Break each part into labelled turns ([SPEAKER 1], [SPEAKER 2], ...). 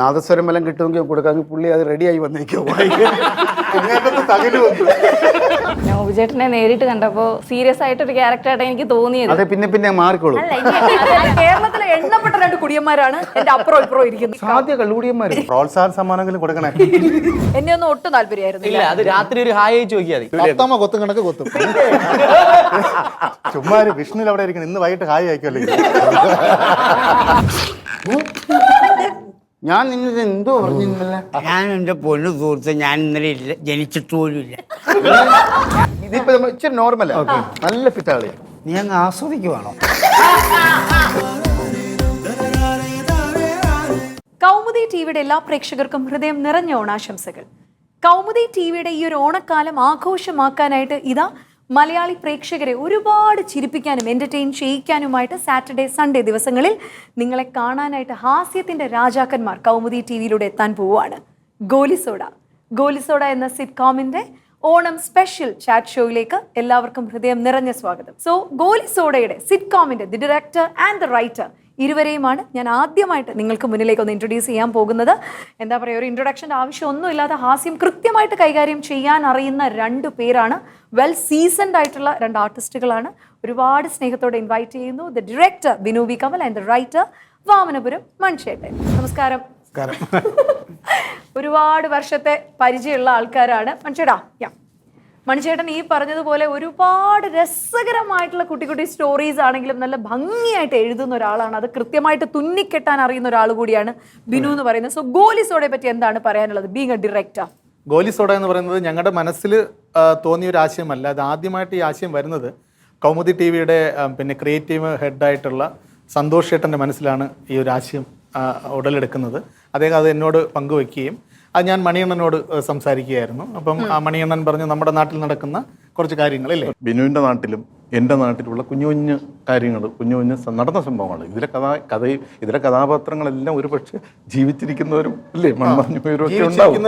[SPEAKER 1] നാദസ്വരം എല്ലാം കിട്ടുമെങ്കിൽ കൊടുക്കാമെങ്കിൽ പുള്ളി അത് റെഡിയായി വന്നേക്കോ.
[SPEAKER 2] നോബുചേട്ടനെ നേരിട്ട് കണ്ടപ്പോ സീരിയസ് ആയിട്ടൊരു ക്യാരക്ടറായിട്ട് എനിക്ക് തോന്നിയത്.
[SPEAKER 1] അതെ, പിന്നെ പിന്നെ മാറിക്കോളും.
[SPEAKER 3] കേരളത്തിലെ എണ്ണപ്പെട്ട 2 കുടിയന്മാരാണ് എന്റെ അപ്പുറം ഇപ്പുറം ഇരിക്കുന്നത്.
[SPEAKER 1] സാധ്യ കള്ളുടിയന്മാര്.
[SPEAKER 4] പ്രോത്സാഹന സമ്മാനങ്ങളും കൊടുക്കണേ.
[SPEAKER 3] എന്നെ ഒന്നും ഒട്ടും താല്പര്യമായിരുന്നു.
[SPEAKER 5] ഇല്ല, അത് രാത്രി ഒരു ഹായ് അയച്ചു നോക്കിയാൽ
[SPEAKER 4] കൊത്തമ്മ കൊത്തും കണക്ക് കൊത്തും. ചുമ്മാ വിഷ്ണു അവിടെ ഇരിക്കണം. ഇന്ന് വൈകിട്ട് ഹായ് അയക്കുമല്ലേ.
[SPEAKER 1] ഞാൻ നിന്നത് എന്തോ പറഞ്ഞില്ല.
[SPEAKER 6] ഞാൻ എൻ്റെ പൊന്നു സുഹൃത്ത്, ഞാൻ ഇന്നലെ ഇല്ല, ജനിച്ചിട്ട് പോലും ഇല്ല.
[SPEAKER 1] ഇതിപ്പോ ഇച്ചിരി നോർമലാ, നല്ല ഫിറ്റ് ആളിയാ.
[SPEAKER 6] നീ അങ്ങ് ആസ്വദിക്കുവാണോ?
[SPEAKER 3] കൗമുദി ടിവിയുടെ എല്ലാ പ്രേക്ഷകർക്കും ഹൃദയം നിറഞ്ഞ ഓണാശംസകൾ. കൗമുദി ടിവിയുടെ ഈ ഒരു ഓണക്കാലം ആഘോഷമാക്കാനായിട്ട് ഇതാ മലയാളി പ്രേക്ഷകരെ ഒരുപാട് ചിരിപ്പിക്കാനും എൻ്റർടൈൻ ചെയ്യിക്കാനുമായിട്ട് സാറ്റർഡേ സൺഡേ ദിവസങ്ങളിൽ നിങ്ങളെ കാണാനായിട്ട് ഹാസ്യത്തിൻ്റെ രാജാക്കന്മാർ കൗമുദി ടിവിയിലൂടെ എത്താൻ പോവുകയാണ്. ഗോലിസോഡ എന്ന സിറ്റ്കോമിൻ്റെ ഓണം സ്പെഷ്യൽ ചാറ്റ് ഷോയിലേക്ക് എല്ലാവർക്കും ഹൃദയം നിറഞ്ഞ സ്വാഗതം. സോ ഗോലിസോഡയുടെ സിറ്റ്കോമിൻ്റെ the director and the writer ഇരുവരെയുമാണ് ഞാൻ ആദ്യമായിട്ട് നിങ്ങൾക്ക് മുന്നിലേക്ക് ഒന്ന് ഇൻട്രൊഡ്യൂസ് ചെയ്യാൻ പോകുന്നത്. എന്താ പറയുക, ഒരു ഇൻട്രൊഡക്ഷൻ്റെ ആവശ്യമൊന്നുമില്ലാതെ ഹാസ്യം കൃത്യമായിട്ട് കൈകാര്യം ചെയ്യാൻ അറിയുന്ന 2 പേരാണ്. വെൽ സീസൺഡ് ആയിട്ടുള്ള 2 ആർട്ടിസ്റ്റുകളാണ്. ഒരുപാട് സ്നേഹത്തോടെ ഇൻവൈറ്റ് ചെയ്യുന്നു the director Binu V Kamal and the writer Vamanapuram മണിച്ചേട്ടൻ. നമസ്കാരം. ഒരുപാട് വർഷത്തെ പരിചയമുള്ള ആൾക്കാരാണ്. മണിച്ചേട്ടൻ ഈ പറഞ്ഞതുപോലെ ഒരുപാട് രസകരമായിട്ടുള്ള കുട്ടി കുട്ടി സ്റ്റോറീസ് ആണെങ്കിലും നല്ല ഭംഗിയായിട്ട് എഴുതുന്ന ഒരാളാണ്. അത് കൃത്യമായിട്ട് തുന്നിക്കെട്ടാൻ അറിയുന്ന ഒരാൾ കൂടിയാണ് ബിനു എന്ന് പറയുന്നത്. സോ ഗോലിസോഡയെ പറ്റി എന്താണ് പറയാനുള്ളത്, ബീങ് എ ഡയറക്ടർ?
[SPEAKER 4] ഗോലിസോഡ എന്ന് പറയുന്നത് ഞങ്ങളുടെ മനസ്സിൽ തോന്നിയ ഒരു ആശയമല്ല. അത് ആദ്യമായിട്ട് ഈ ആശയം വരുന്നത് കൗമുദി ടിവിയുടെ പിന്നെ ക്രിയേറ്റീവ് ഹെഡായിട്ടുള്ള സന്തോഷ് ചേട്ടൻ്റെ മനസ്സിലാണ് ഈ ഒരു ആശയം ഉടലെടുക്കുന്നത്. അദ്ദേഹം അത് എന്നോട് പങ്കുവയ്ക്കുകയും അത് ഞാൻ മണിയണ്ണനോട് സംസാരിക്കുകയായിരുന്നു. അപ്പം ആ മണിയണ്ണൻ പറഞ്ഞു, നമ്മുടെ നാട്ടിൽ നടക്കുന്ന കുറച്ച് കാര്യങ്ങളില്ലേ,
[SPEAKER 7] ബിനുവിൻ്റെ നാട്ടിലും എൻ്റെ നാട്ടിലുള്ള കുഞ്ഞു കുഞ്ഞു കാര്യങ്ങൾ, കുഞ്ഞു കുഞ്ഞു നടന്ന സംഭവങ്ങൾ, ഇതിലെ കഥാപാത്രങ്ങളെല്ലാം ഒരു പക്ഷേ ജീവിച്ചിരിക്കുന്നവരും ഇല്ലേ, മൺമറഞ്ഞവരൊക്കെ ഉണ്ടാവും.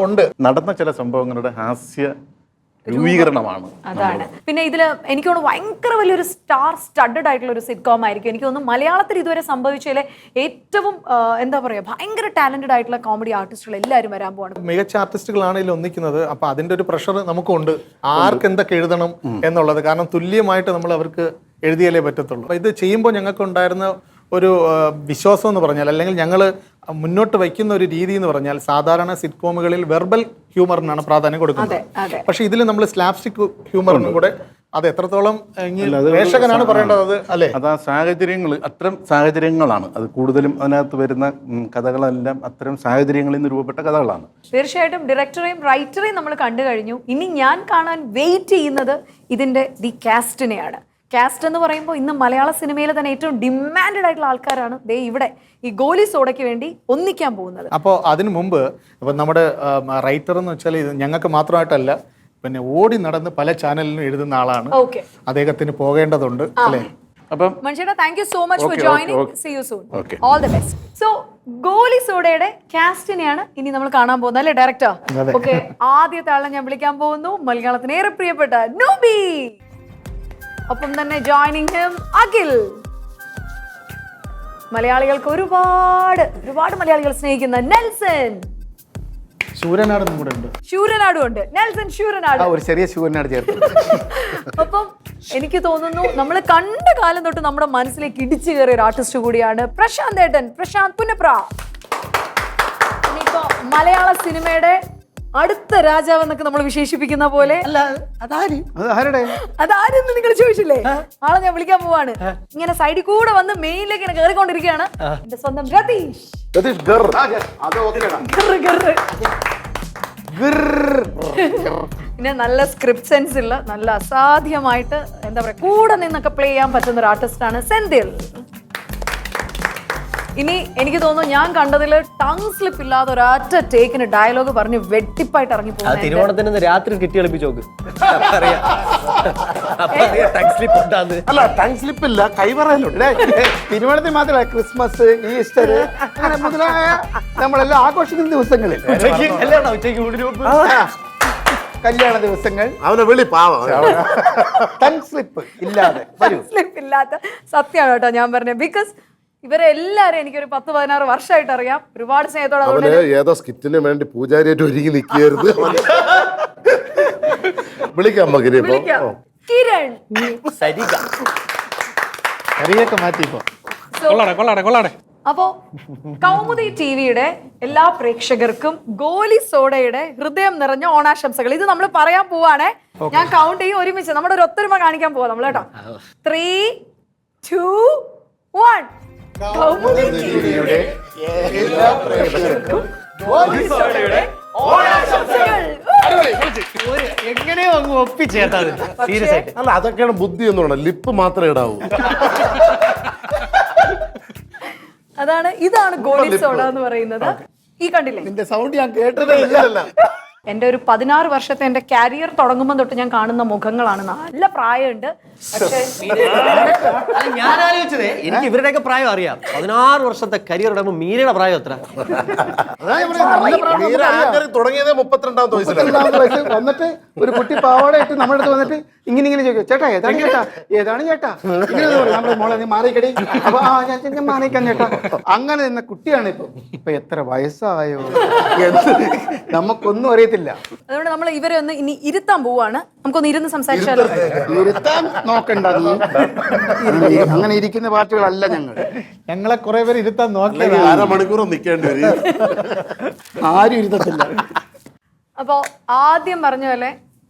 [SPEAKER 4] ഉണ്ട്.
[SPEAKER 7] നടന്ന ചില സംഭവങ്ങളുടെ ഹാസ്യ രൂപീകരണമാണ്.
[SPEAKER 3] അതാണ്. പിന്നെ ഇതിൽ എനിക്ക് തോന്നുന്നു ഭയങ്കര വലിയൊരു സ്റ്റാർ സ്റ്റഡഡ് ആയിട്ടുള്ള ഒരു സിറ്റ്കോം ആയിരിക്കും. എനിക്ക് തോന്നുന്നു മലയാളത്തിൽ ഇതുവരെ സംഭവിച്ചതിലെ ഏറ്റവും എന്താ പറയുക ഭയങ്കര ടാലന്റഡ് ആയിട്ടുള്ള കോമഡി ആർട്ടിസ്റ്റുകൾ എല്ലാവരും വരാൻ പോവാണ്.
[SPEAKER 4] മികച്ച ആർട്ടിസ്റ്റുകളാണ് ഇതിൽ ഒന്നിക്കുന്നത്. അപ്പൊ അതിന്റെ ഒരു പ്രഷർ നമുക്കുണ്ട്, ആർക്ക് എന്തൊക്കെ എഴുതണം എന്നുള്ളത്. കാരണം തുല്യമായിട്ട് നമ്മൾ അവർക്ക് എഴുതിയാലേ പറ്റത്തുള്ളൂ. അപ്പൊ ഇത് ചെയ്യുമ്പോൾ ഞങ്ങൾക്ക് ഉണ്ടായിരുന്ന ഒരു വിശ്വാസം എന്ന് പറഞ്ഞാൽ, അല്ലെങ്കിൽ ഞങ്ങൾ മുന്നോട്ട് വയ്ക്കുന്ന ഒരു രീതി എന്ന് പറഞ്ഞാൽ, സാധാരണ സിറ്റ്കോമുകളിൽ വെർബൽ ഹ്യൂമറിനാണ് പ്രാധാന്യം കൊടുക്കുന്നത്. പക്ഷെ ഇതിൽ നമ്മൾ സ്ലാപ്സ്റ്റിക് ഹ്യൂമറിനും കൂടെ അത് എത്രത്തോളം പ്രേക്ഷകനാണ് പറയേണ്ടത്, അത് അല്ലേ,
[SPEAKER 7] അത് ആ സാഹചര്യങ്ങൾ, അത്തരം സാഹചര്യങ്ങളാണ് അത് കൂടുതലും. അതിനകത്ത് വരുന്ന കഥകളെല്ലാം അത്തരം സാഹചര്യങ്ങളിൽ നിന്ന് രൂപപ്പെട്ട കഥകളാണ്.
[SPEAKER 3] തീർച്ചയായിട്ടും ഡയറക്ടറെയും റൈറ്ററെയും നമ്മൾ കണ്ടു കഴിഞ്ഞു. ഇനി ഞാൻ കാണാൻ വെയിറ്റ് ചെയ്യുന്നത് ഇതിന്റെ ദി കാസ്റ്റിനെയാണ്. കാസ്റ്റ് എന്ന് പറയുമ്പോൾ ഇന്ന് മലയാള സിനിമയിലെ തന്നെ ഏറ്റവും ഡിമാൻഡഡ് ആയിട്ടുള്ള ആൾക്കാരാണ് ദേ ഇവിടെ ഈ ഗോലിസോഡയ്ക്ക് വേണ്ടി ഒന്നിക്കാൻ പോകുന്നത്.
[SPEAKER 4] അപ്പോൾ അതിനു മുമ്പ് ഇപ്പം നമ്മുടെ റൈറ്റർ എന്ന് വെച്ചാൽ ഇത് ഞങ്ങൾക്ക് മാത്രമായിട്ടല്ല, പിന്നെ ഓടി നടന്ന് പല ചാനലിലും എഴുതുന്ന ആളാണ്. അദ്ദേഹത്തിന് പോകേണ്ടതുണ്ട് അല്ലേ. അപ്പം
[SPEAKER 3] മനുഷ്യടാ, thank you so much for joining. See you soon. All the best. So ഗോലിസോഡയുടെ കാസ്റ്റിനെയാണ് ഇനി നമ്മൾ കാണാൻ പോകുന്നത് അല്ലേ ഡയറക്ടർ? ഓക്കെ, ആദ്യത്തെ ആളെ ഞാൻ വിളിക്കാൻ പോകുന്നു, മലയാളത്തിന് ഏറെ പ്രിയപ്പെട്ട നോബി. ഒപ്പം തന്നെ ജോയിനിങ് ഹിം അഖിൽ. മലയാളികൾക്ക് ഒരുപാട് മലയാളികൾ സ്നേഹിക്കുന്ന നെൽസൺ.
[SPEAKER 4] ശൂരനാടും കൂടെ ഉണ്ട്.
[SPEAKER 3] ശൂരനാടും ഉണ്ട്. നെൽസൺ ശൂരനാട്,
[SPEAKER 1] ഒരു ചെറിയ ശൂരനാട് ചേർത്ത്. അപ്പം
[SPEAKER 3] എനിക്ക് തോന്നുന്നു നമ്മൾ കണ്ട കാലം തൊട്ട് നമ്മുടെ മനസ്സിലേക്ക് ഇടിച്ചു കയറിയ ഒരു ആർട്ടിസ്റ്റ് കൂടിയാണ് പ്രശാന്ത് ഏട്ടൻ. പ്രശാന്ത് പുന്നപ്ര. ഇനിയിപ്പോ മലയാള സിനിമയുടെ അടുത്ത രാജാവ് എന്നൊക്കെ നമ്മൾ വിശേഷിപ്പിക്കുന്ന പോലെ അതാരെന്ന് നിങ്ങൾ ചോദിച്ചില്ലേ, ആളെ ഞാൻ വിളിക്കാൻ പോവാണ്. ഇങ്ങനെ സൈഡിൽ കൂടെ വന്ന് മെയിനിലേക്ക് ഇങ്ങനെ കയറിക്കൊണ്ടിരിക്കുകയാണ് എന്റെ സ്വന്തം രതീഷ്. പിന്നെ നല്ല സ്ക്രിപ്റ്റ് സെൻസ് ഉള്ള, നല്ല അസാധ്യമായിട്ട് എന്താ പറയാ കൂടെ നിന്നൊക്കെ പ്ലേ ചെയ്യാൻ പറ്റുന്ന ഒരു ആർട്ടിസ്റ്റാണ് സെന്തിൽ. ഇനി എനിക്ക് തോന്നുന്നു ഞാൻ കണ്ടതിൽ ടങ് സ്ലിപ്പ് ഇല്ലാതെ ഒരൊറ്റ ടേക്കിന് ഡയലോഗ് പറഞ്ഞ് വെട്ടിപ്പായിട്ട് ഇറങ്ങി പോകുന്നത്
[SPEAKER 5] തിരുവോണത്തിന് രാത്രി കിട്ടി കളിപ്പിച്ച് നോക്ക്.
[SPEAKER 1] അല്ല, ടങ് സ്ലിപ്പ് ഇല്ല, കൈവറയിലുണ്ട്. തിരുവോണത്തിന് മാത്രമല്ല, ക്രിസ്മസ്, ഈസ്റ്റർ അങ്ങനെ മുതലായ നമ്മളെല്ലാം ആഘോഷിക്കുന്ന ദിവസങ്ങളിൽ, കല്യാണ ദിവസങ്ങൾ,
[SPEAKER 4] അവനെ വിളി പാവം.
[SPEAKER 1] ടങ് സ്ലിപ്പ് ഇല്ലാതെ
[SPEAKER 3] സ്ലിപ്പ് ഇല്ലാത്ത സത്യമാണ് കേട്ടോ ഞാൻ പറഞ്ഞത്. ബിക്കോസ് ഇവരെല്ലാരും എനിക്കൊരു 10-16 വർഷമായിട്ട് അറിയാം. ഒരുപാട് സ്നേഹത്തോടെ.
[SPEAKER 8] അവന് ഏതോ സ്കിറ്റിന് വേണ്ടി പൂജാരിയായിട്ട് ഒരുങ്ങി നിൽക്കുകയായിരുന്നു. വിളിക്കാം മകനെ ഇപ്പൊ.
[SPEAKER 3] കിരൺ.
[SPEAKER 1] കരിയൊക്കെ മാറ്റി ഇപ്പൊ.
[SPEAKER 3] അപ്പോ കൗമുദി ടിവിയുടെ എല്ലാ പ്രേക്ഷകർക്കും ഗോലി സോഡയുടെ ഹൃദയം നിറഞ്ഞ ഓണാശംസകൾ. ഇത് നമ്മൾ പറയാൻ പോവാണേ. ഞാൻ കൗണ്ട് ചെയ്യും ഒരുമിച്ച്. നമ്മുടെ ഒരു ഒത്തൊരുമ കാണിക്കാൻ പോവാ നമ്മൾ കേട്ടോ. 3, 2, 1. കൗമുദി ടിവിയുടെ എല്ലാ പ്രേക്ഷകർക്കും ഗോലി സോഡയുടെ ഓണാശംസകൾ.
[SPEAKER 5] എങ്ങനെയോ അങ്ങ് ഒപ്പിച്ചേർത്തത് സീരിയസ് ആയിട്ട്.
[SPEAKER 8] അല്ല അതൊക്കെയാണ് ബുദ്ധി എന്ന് പറഞ്ഞാൽ ലിപ്പ് മാത്രമേ ഇടാവൂ.
[SPEAKER 3] ഇതാണ് ഗോലി സോഡ എന്ന് പറയുന്നത്. ഈ കണ്ടില്ലേ
[SPEAKER 1] നിന്റെ സൗണ്ട് ഞാൻ കേട്ടതേ ഇല്ല.
[SPEAKER 3] എന്റെ ഒരു 16 വർഷത്തെ എന്റെ കരിയർ തുടങ്ങുമ്പോൾ തൊട്ട് ഞാൻ കാണുന്ന മുഖങ്ങളാണ്. നല്ല പ്രായമുണ്ട്. പക്ഷേ
[SPEAKER 5] ഞാൻ ആലോചിച്ചത് എനിക്ക് ഇവരുടെയൊക്കെ പ്രായം അറിയാം. 16 വർഷത്തെ കരിയർ ഇടുമ്പോൾ മീരയുടെ പ്രായം എത്ര?
[SPEAKER 8] തുടങ്ങിയതേ 32ാമത്തെ വയസ്സിലാണ്.
[SPEAKER 1] വന്നിട്ട് ഒരു കുട്ടി പാവാട ഇട്ട് നമ്മുടെ അടുത്ത് വന്നിട്ട് ഇങ്ങനെ ചോദിക്കും, ചേട്ടാ ഏതാണ് ചേട്ടാ, ഏതാണ് ചേട്ടാ, നമ്മുടെ മോളെ നീ മാറിക്കടി. അപ്പൊ ഞാൻ മാറിക്കാൻ ചേട്ടാ. അങ്ങനെ നിന്ന കുട്ടിയാണ് ഇപ്പൊ എത്ര വയസ്സായോ നമുക്കൊന്നും അറിയത്തില്ല.
[SPEAKER 3] അതുകൊണ്ട് നമ്മൾ ഇവരെ ഒന്ന് ഇനി ഇരുത്താൻ പോവാണ്. നമുക്കൊന്ന് ഇരുന്ന് സംസാരിച്ചാലോ?
[SPEAKER 1] ഇരുത്താൻ നോക്കണ്ട. അങ്ങനെ ഇരിക്കുന്ന പാർട്ടികളല്ല ഞങ്ങളെ കുറെ പേര് ഇരുത്താൻ നോക്കിയത്.
[SPEAKER 8] 1/2 മണിക്കൂർ നിൽക്കേണ്ടി വരും.
[SPEAKER 1] ആരും ഇരുത്തത്തില്ല.
[SPEAKER 3] അപ്പോ ആദ്യം പറഞ്ഞ പോലെ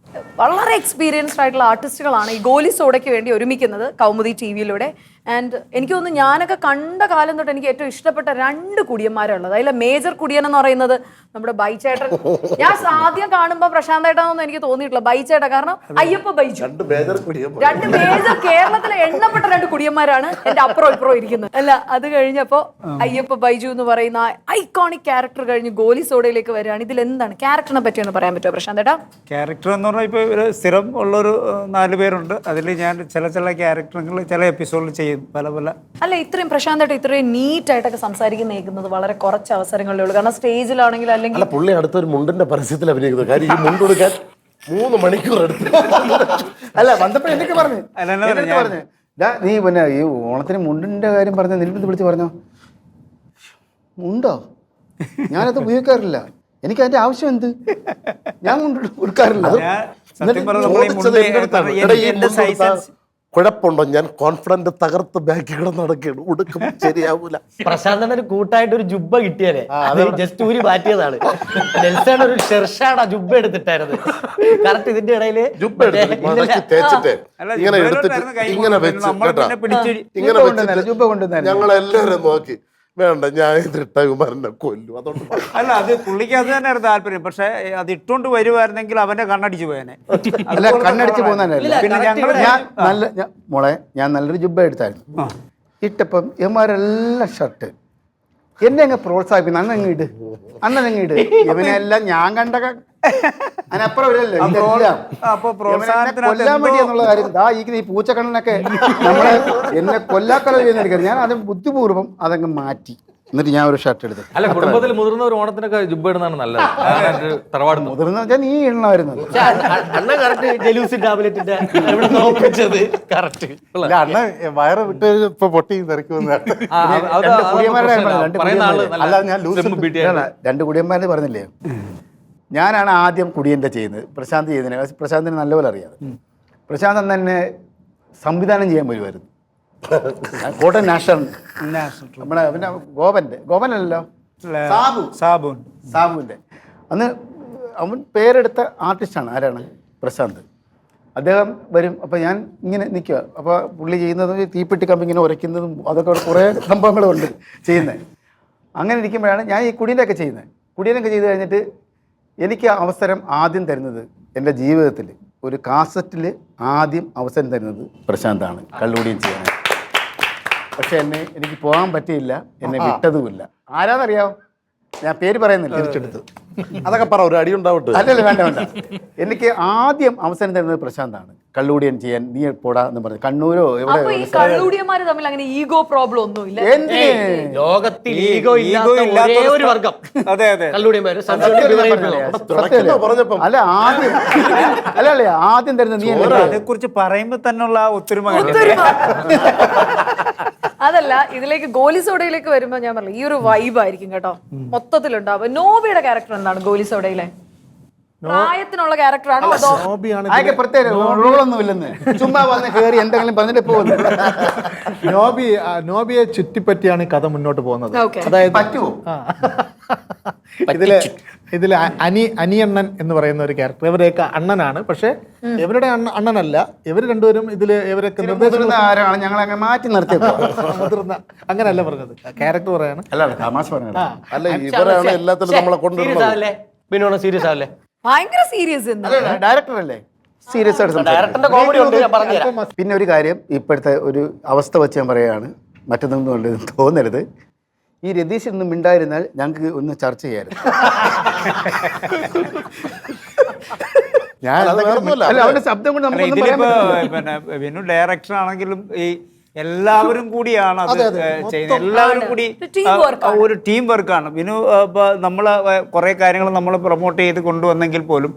[SPEAKER 3] വളരെ എക്സ്പീരിയൻസ്ഡ് ആയിട്ടുള്ള ആർട്ടിസ്റ്റുകളാണ് ഈ ഗോലി സോഡയ്ക്ക് വേണ്ടി ഒരുമിക്കുന്നത് കൗമുദി ടിവിയിലൂടെ. ആൻഡ് എനിക്ക് തോന്നുന്നു ഞാനൊക്കെ കണ്ട കാലം തൊട്ട് എനിക്ക് ഏറ്റവും ഇഷ്ടപ്പെട്ട 2 കുടിയന്മാരുള്ളത്. അതിലെ മേജർ കുടിയൻ എന്ന് പറയുന്നത് നമ്മുടെ ബൈച്ചേട്ടൻ. ഞാൻ ആദ്യം കാണുമ്പോൾ പ്രശാന്ത് ഏട്ടാന്നൊന്നും എനിക്ക് തോന്നിയിട്ടില്ല, ബൈച്ചേട്ട. കാരണം അയ്യപ്പ ബൈജു 2 മേജർ കേരളത്തിലെ എണ്ണപ്പെട്ട 2 കുടിയന്മാരാണ് എന്റെ അപ്പുറം ഇപ്പുറം ഇരിക്കുന്നത്. അല്ല, അത് കഴിഞ്ഞപ്പോ അയ്യപ്പ ബൈജു എന്ന് പറയുന്ന ഐക്കോണിക് ക്യാരക്ടർ കഴിഞ്ഞ് ഗോലി സോഡയിലേക്ക് വരികയാണ്. ഇതിൽ എന്താണ് ക്യാരക്ടറിനെ പറ്റിയൊന്ന് പറയാൻ പറ്റുമോ പ്രശാന്ത് ഏട്ടാ?
[SPEAKER 9] ക്യാരക്ടർ എന്ന് പറഞ്ഞാൽ ഇപ്പോൾ ഒരു സ്ഥിരം ഉള്ളൊരു 4 പേരുണ്ട്. അതിൽ ഞാൻ ചില ക്യാരക്ടറുകൾ ചില എപ്പിസോഡിൽ ചെയ്യും പല.
[SPEAKER 3] അല്ല, ഇത്രയും പ്രശാന്തായിട്ട് ഇത്രയും നീറ്റ് ആയിട്ടൊക്കെ സംസാരിക്കുന്നത് വളരെ കുറച്ച് അവസരങ്ങളിലേ ഉള്ളൂ. കാരണം സ്റ്റേജിലാണെങ്കിൽ അല്ലെങ്കിൽ
[SPEAKER 8] പുള്ളി അടുത്തൊരു മുണ്ടിന്റെ പരസ്യത്തിൽ അഭിനയിക്കുന്നത്. കാര്യം ഈ മുണ്ട് കൊടുക്കാൻ 3 മണിക്കൂർ എടുത്തു.
[SPEAKER 1] അല്ല, വന്നപ്പോ എന്നൊക്കെ പറഞ്ഞു നീ പിന്നെ ഈ ഓണത്തിന് മുണ്ടിന്റെ കാര്യം പറഞ്ഞ നിന്റെ വിളിച്ച് പറഞ്ഞോ. മുണ്ടോ? ഞാനത് ഉപയോഗിക്കാറില്ല. എനിക്ക് അതിന്റെ ആവശ്യം എന്ത്? ഞാൻ മുണ്ട് കൊടുക്കാറില്ല.
[SPEAKER 8] കുഴപ്പമുണ്ടോ? ഞാൻ കോൺഫിഡന്റ് തകർത്ത് ബാക്കി കിടന്ന് നടക്കുകയാണ്. ഉടുക്കും ശരിയാവൂല.
[SPEAKER 5] പ്രശാന്തന് കൂട്ടായിട്ട് ഒരു ജുബ്ബ കിട്ടിയാലേ അത് ജസ്റ്റ് ഊരി മാറ്റിയതാണ്. നെൽസൺ ഒരു ഷെർഷാടാ ജുബ്ബ എടുത്തിട്ടായിരുന്നു. കറക്റ്റ് ഇതിന്റെ ഇടയില്
[SPEAKER 8] ജുബ്ബ തേച്ചിട്ട് ഇങ്ങനെ എടുത്തിട്ട് ഇങ്ങനെ വെച്ച് കേട്ടാ, ഇങ്ങനെ വെച്ചിട്ട്
[SPEAKER 1] ജുബ്ബ കൊണ്ടുവന്ന
[SPEAKER 8] ഞങ്ങളെല്ലാവരും നോക്കി വേണ്ട ഞാൻ ഇതിട്ടകുമാരനെ കൊല്ലും. അതുകൊണ്ട്
[SPEAKER 9] അല്ല, അത് പുള്ളിക്ക് അത് തന്നെയായിരുന്നു താല്പര്യം. പക്ഷെ അത് ഇട്ടുകൊണ്ട് വരുമായിരുന്നെങ്കിൽ അവന്റെ കണ്ണടിച്ചു പോയനെ.
[SPEAKER 1] അല്ല, കണ്ണടിച്ച് പോകുന്നതല്ല. മോളെ ഞാൻ നല്ലൊരു ജുബ്ബ എടുത്തായിരുന്നു. ഇട്ടപ്പം ഇവന്മാരെല്ലാം ഷർട്ട് എന്നെ അങ്ങ് പ്രോത്സാഹിപ്പിക്കുന്നു. അന്നങ്ങ് ഇട് ഇവനെല്ലാം ഞാൻ കണ്ട അതിനപ്പുറം കൊല്ലാൻ വേണ്ടി എന്നുള്ള കാര്യം ഈ പൂച്ചക്കണ്ണനൊക്കെ നമ്മളെ എന്നെ കൊല്ലാക്കല ചെയ്യുന്ന ഞാൻ അത് ബുദ്ധിപൂർവ്വം അതങ്ങ് മാറ്റി. എന്നിട്ട് ഞാൻ ഒരു ഷർട്ട് എടുത്തു.
[SPEAKER 10] അല്ല, കുടുംബത്തിൽ മുതിർന്ന ഒരു ഓണത്തിനൊക്കെ ജുബ്ബ ഇടുന്നതാണ് നല്ലത്. തറവാട്
[SPEAKER 1] മുതിർന്ന വെച്ചാൽ നീ ഇടണമായിരുന്നു.
[SPEAKER 7] അണ്ണ വയറ് വിട്ട് ഇപ്പൊ പൊട്ടി തെറിക്കുന്ന
[SPEAKER 1] 2 കുടിയന്മാരെ പറഞ്ഞില്ലേ. ഞാനാണ് ആദ്യം കുടിയൻ്റെ ചെയ്യുന്നത്. പ്രശാന്ത് ചെയ്യുന്നതിന് പ്രശാന്തിന് നല്ലപോലെ അറിയാം. പ്രശാന്ത് അന്ന് തന്നെ സംവിധാനം ചെയ്യാൻ വരുമായിരുന്നു. കോട്ടയം നാഷണൽ നമ്മുടെ പിന്നെ ഗോപനല്ലല്ലോ, സാബുവിൻ്റെ അന്ന് അവൻ പേരെടുത്ത ആർട്ടിസ്റ്റാണ്. ആരാണ്? പ്രശാന്ത്. അദ്ദേഹം വരും. അപ്പോൾ ഞാൻ ഇങ്ങനെ നിൽക്കുക. അപ്പോൾ പുള്ളി ചെയ്യുന്നത് തീപ്പെട്ടി കമ്പി ഇങ്ങനെ ഉരയ്ക്കുന്നതും അതൊക്കെ കുറേ സംഭവങ്ങളുണ്ട് ചെയ്യുന്നത്. അങ്ങനെ ഇരിക്കുമ്പോഴാണ് ഞാൻ ഈ കുടിയനൊക്കെ ചെയ്യുന്നത്. കുടിയനൊക്കെ ചെയ്ത് കഴിഞ്ഞിട്ട് എനിക്ക് അവസരം ആദ്യം തരുന്നത് എൻ്റെ ജീവിതത്തിൽ ഒരു കാസറ്റിൽ ആദ്യം അവസരം തരുന്നത് പ്രശാന്താണ്, കള്ളുകൂടിയും ചെയ്യാൻ. പക്ഷെ എനിക്ക് പോകാൻ പറ്റിയില്ല, എന്നെ വിട്ടതുമില്ല. ആരാന്നറിയാമോ? ഞാൻ പേര് പറയുന്നില്ല, തിരിച്ചെടുത്തു.
[SPEAKER 8] അതൊക്കെ പറ, ഒരു അടി ഉണ്ടാവട്ടെ.
[SPEAKER 1] അല്ലല്ല, വേണ്ട. എനിക്ക് ആദ്യം അവസരം തരുന്നത് പ്രശാന്താണ്, കള്ളുകൂടിയൻ ചെയ്യാൻ. നീ പോടാ എന്ന് പറഞ്ഞു. കണ്ണൂരോ എവിടെ
[SPEAKER 3] കള്ളുകൂടിയന്മാര് തമ്മിൽ അങ്ങനെ ഈഗോ പ്രോബ്ലം ഒന്നുമില്ല.
[SPEAKER 5] ലോകത്തിൽ ഈഗോ ഇല്ലാത്ത ഒരു വർഗം.
[SPEAKER 1] അല്ല, ആദ്യം തരുന്നത് നീ.
[SPEAKER 9] അതേ കുറിച്ച് പറയുമ്പോ തന്നെയുള്ള ഒത്തൊരുമ
[SPEAKER 3] അതല്ല, ഇതിലേക്ക് ഗോലി സോഡയിലേക്ക് വരുമ്പോ ഞാൻ പറഞ്ഞു ഈ ഒരു വൈബ് ആയിരിക്കും കേട്ടോ മൊത്തത്തിലുണ്ടാവും. നോബിയുടെ ക്യാരക്ടർ എന്താണ് ഗോലി സോഡയിലെ? പ്രായത്തിനുള്ള ക്യാരക്ടറാണോ അതോ
[SPEAKER 4] നോബിയാണ്
[SPEAKER 1] ആകെ പ്രത്യേക റോളൊന്നും ഇല്ലെന്ന്, ചുമ്മാ വന്ന് കയറി എന്തെങ്കിലും പറഞ്ഞിട്ട് പോകുന്നു.
[SPEAKER 4] നോബിയെ ചുറ്റിപ്പറ്റിയാണ് ഈ കഥ മുന്നോട്ട് പോകുന്നത്.
[SPEAKER 3] Okay.
[SPEAKER 4] അതായത്
[SPEAKER 1] പറ്റുമോ?
[SPEAKER 4] ഇതില് അനിയണ്ണൻ എന്ന് പറയുന്ന ഒരു ക്യാരക്ടർ, ഇവരെയൊക്കെ അണ്ണനാണ്, പക്ഷെ ഇവരുടെ അണ്ണനല്ല. ഇവർ രണ്ടുപേരും ഇതില് ഇവരൊക്കെ
[SPEAKER 1] മുതിർന്ന ആരാണ് ഞങ്ങൾ അങ്ങനെ മാറ്റി നിർത്തിയപ്പോ
[SPEAKER 4] മുതിർന്ന അങ്ങനെയല്ല പറഞ്ഞത്, ക്യാരക്ടർ പറയാണ്.
[SPEAKER 1] അല്ല തമാശ പറഞ്ഞത്.
[SPEAKER 8] അല്ല ഇവരാണ് എല്ലാത്തിലും നമ്മളെ കൊണ്ടുവരുന്നത്.
[SPEAKER 5] ബിനോണ സീരിയസ് ആവല്ലേ?
[SPEAKER 3] ഭയങ്കര സീരിയസ്?
[SPEAKER 1] ഡയറക്ടർ അല്ലേ സീരിയസ് ആയിട്ട് സംസാരിക്കുന്നത്.
[SPEAKER 5] ഡയറക്ടറിന്റെ കോമഡി ഉണ്ട്, ഞാൻ പറഞ്ഞുതരാം.
[SPEAKER 1] പിന്നെ ഒരു കാര്യം ഇപ്പോഴത്തെ ഒരു അവസ്ഥ വെച്ച് ഞാൻ പറയുകയാണ്, മറ്റൊന്നും കൊണ്ട് തോന്നരുത്. ഈ രതീഷ് ഒന്നും മിണ്ടായിരുന്നാൽ ഞങ്ങൾക്ക് ഒന്ന് ചർച്ച ചെയ്യാറ്.
[SPEAKER 8] ഞാൻ അത് വേറൊന്നുമല്ല.
[SPEAKER 1] അല്ല, അവന്റെ ശബ്ദം കൊണ്ട്
[SPEAKER 9] അല്ല,
[SPEAKER 1] നമുക്കൊന്നും പറയാൻ
[SPEAKER 9] ഇതിലിപ്പോ
[SPEAKER 1] പറ്റില്ല.
[SPEAKER 9] പിന്നെ വിനു ഡയറക്ടർ ആണെങ്കിലും ഈ എല്ലാവരും കൂടിയാണ് അത് ചെയ്യുന്നത്. എല്ലാവരും കൂടി ഒരു ടീം വർക്കാണ്. വിനു ഇപ്പൊ നമ്മള് കുറെ കാര്യങ്ങൾ നമ്മൾ പ്രൊമോട്ട് ചെയ്ത് കൊണ്ടുവന്നെങ്കിൽ പോലും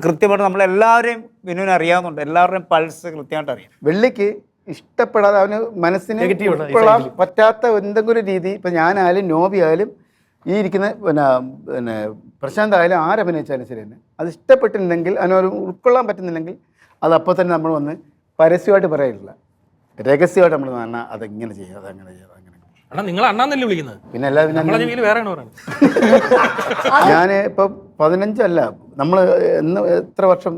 [SPEAKER 9] കൃത്യമായിട്ട് നമ്മളെല്ലാവരെയും വിനുവിനെ അറിയാവുന്നുണ്ട്. എല്ലാവരുടെയും പൾസ് കൃത്യമായിട്ട് അറിയാം.
[SPEAKER 1] വെള്ളിക്ക് ഇഷ്ടപ്പെടാതെ അവന് മനസ്സിന് ഉൾക്കൊള്ളാൻ പറ്റാത്ത എന്തെങ്കിലും ഒരു രീതി, ഇപ്പം ഞാനായാലും നോബി ആയാലും ഈ ഇരിക്കുന്ന പിന്നെ പ്രശാന്ത് ആയാലും ആരഭിനയിച്ചാലും ശരി തന്നെ, അത് ഇഷ്ടപ്പെട്ടിട്ടുണ്ടെങ്കിൽ അതിനൊരു ഉൾക്കൊള്ളാൻ പറ്റുന്നില്ലെങ്കിൽ അത് അപ്പോൾ തന്നെ നമ്മൾ വന്ന് പരസ്യമായിട്ട് പറയില്ല, രഹസ്യമായിട്ട് നമ്മൾ പറഞ്ഞാൽ അതെങ്ങനെ ചെയ്യുക, അതങ്ങനെ ചെയ്യുക, അങ്ങനെ.
[SPEAKER 10] അണ്ണാ നിങ്ങൾ അണ്ണാന്നല്ലേ വിളിക്കുന്നത്?
[SPEAKER 1] പിന്നെ എല്ലാവരും
[SPEAKER 10] വേറെയാണ് പറയുന്നത്.
[SPEAKER 1] ഞാൻ ഇപ്പം 15 അല്ല, നമ്മൾ എന്ന് എത്ര വർഷം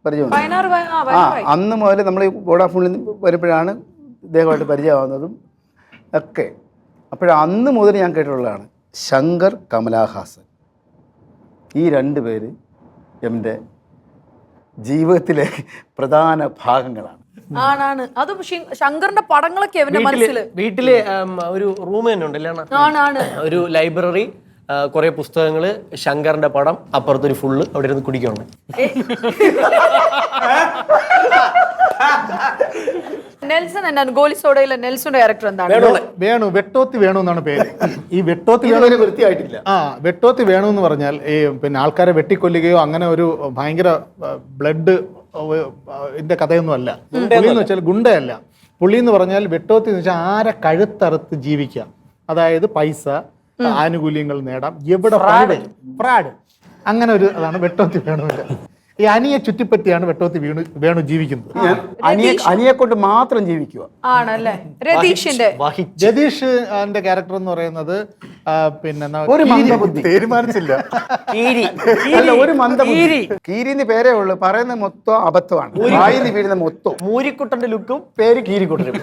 [SPEAKER 1] പരിചയമുണ്ട്?
[SPEAKER 3] 16
[SPEAKER 1] അന്ന് മുതൽ നമ്മൾ ഈ വോഡാഫോണിൽ നിന്ന് വരുമ്പോഴാണ് ഇദ്ദേഹമായിട്ട് പരിചയമാവുന്നതും ഒക്കെ. അന്ന് മുതൽ ഞാൻ കേട്ടിട്ടുള്ളതാണ് ശങ്കർ കമലഹാസൻ. ഈ 2 പേര് എൻ്റെ ജീവിതത്തിലെ പ്രധാന ഭാഗങ്ങളാണ്.
[SPEAKER 3] ആണാണ്. അത് ശങ്കറിന്റെ പടങ്ങളൊക്കെ അവന്റെ മനസ്സിൽ.
[SPEAKER 5] വീട്ടില് ഒരു റൂം തന്നെ ഉണ്ടല്ലേ?
[SPEAKER 3] ആണ്.
[SPEAKER 5] ഒരു ലൈബ്രറി, കുറെ പുസ്തകങ്ങള്, ശങ്കറിന്റെ പടം, അപ്പുറത്തൊരു ഫുള്ള് അവിടെ ഇരുന്ന് കുടിക്കുന്നുണ്ട്.
[SPEAKER 3] നെൽസൺ എന്താണ് ഗോലി സോഡയിലെ നെൽസന്റെ ക്യാരക്ടർ എന്താണ്?
[SPEAKER 4] വേണു, വെട്ടോത്തി വേണു എന്നാണ് പേര്. ഈ വെട്ടോത്തി
[SPEAKER 1] വേണു വൃത്തിയായിട്ടില്ല.
[SPEAKER 4] വെട്ടോത്തി വേണു എന്ന് പറഞ്ഞാൽ ഈ പിന്നെ ആൾക്കാരെ വെട്ടിക്കൊല്ലുകയോ അങ്ങനെ ഒരു ഭയങ്കര ബ്ലഡ് ഇതിന്റെ കഥയൊന്നും അല്ല. പുള്ളി എന്ന് വെച്ചാൽ ഗുണ്ടയല്ല. പുള്ളി എന്ന് പറഞ്ഞാൽ വെട്ടോത്തി എന്ന് വെച്ചാൽ ആരെ കഴുത്തറുത്ത് ജീവിക്കാം, അതായത് പൈസ ആനുകൂല്യങ്ങൾ നേടാം, എവിടെ ഫ്രാഡ്, അങ്ങനെ ഒരു അതാണ് വെട്ടോത്തി വേണുവിന്റെ. ഈ അനിയെ ചുറ്റിപ്പറ്റിയാണ് വെട്ടോത്തി വേണു ജീവിക്കുന്നത്.
[SPEAKER 1] അനിയെ കൊണ്ട് മാത്രം ജീവിക്കുക
[SPEAKER 3] ആണല്ലേ?
[SPEAKER 4] രതീഷിന്റെ ക്യാരക്ടർ എന്ന് പറയുന്നത് പിന്നെ
[SPEAKER 1] ഒരു മന്ദബുദ്ധി,
[SPEAKER 4] തീരുമാനിച്ചില്ല.
[SPEAKER 1] ഒരു മന്ദബുദ്ധി. കീരിന്ന് പേരേ ഉള്ളൂ, പറയുന്ന മൊത്തം അബദ്ധമാണ്, വായിന്ന് വീഴുന്ന മൊത്തം.
[SPEAKER 5] മൂരിക്കുട്ടന്റെ ലുക്കും പേര് കീരിക്കുട്ടനും.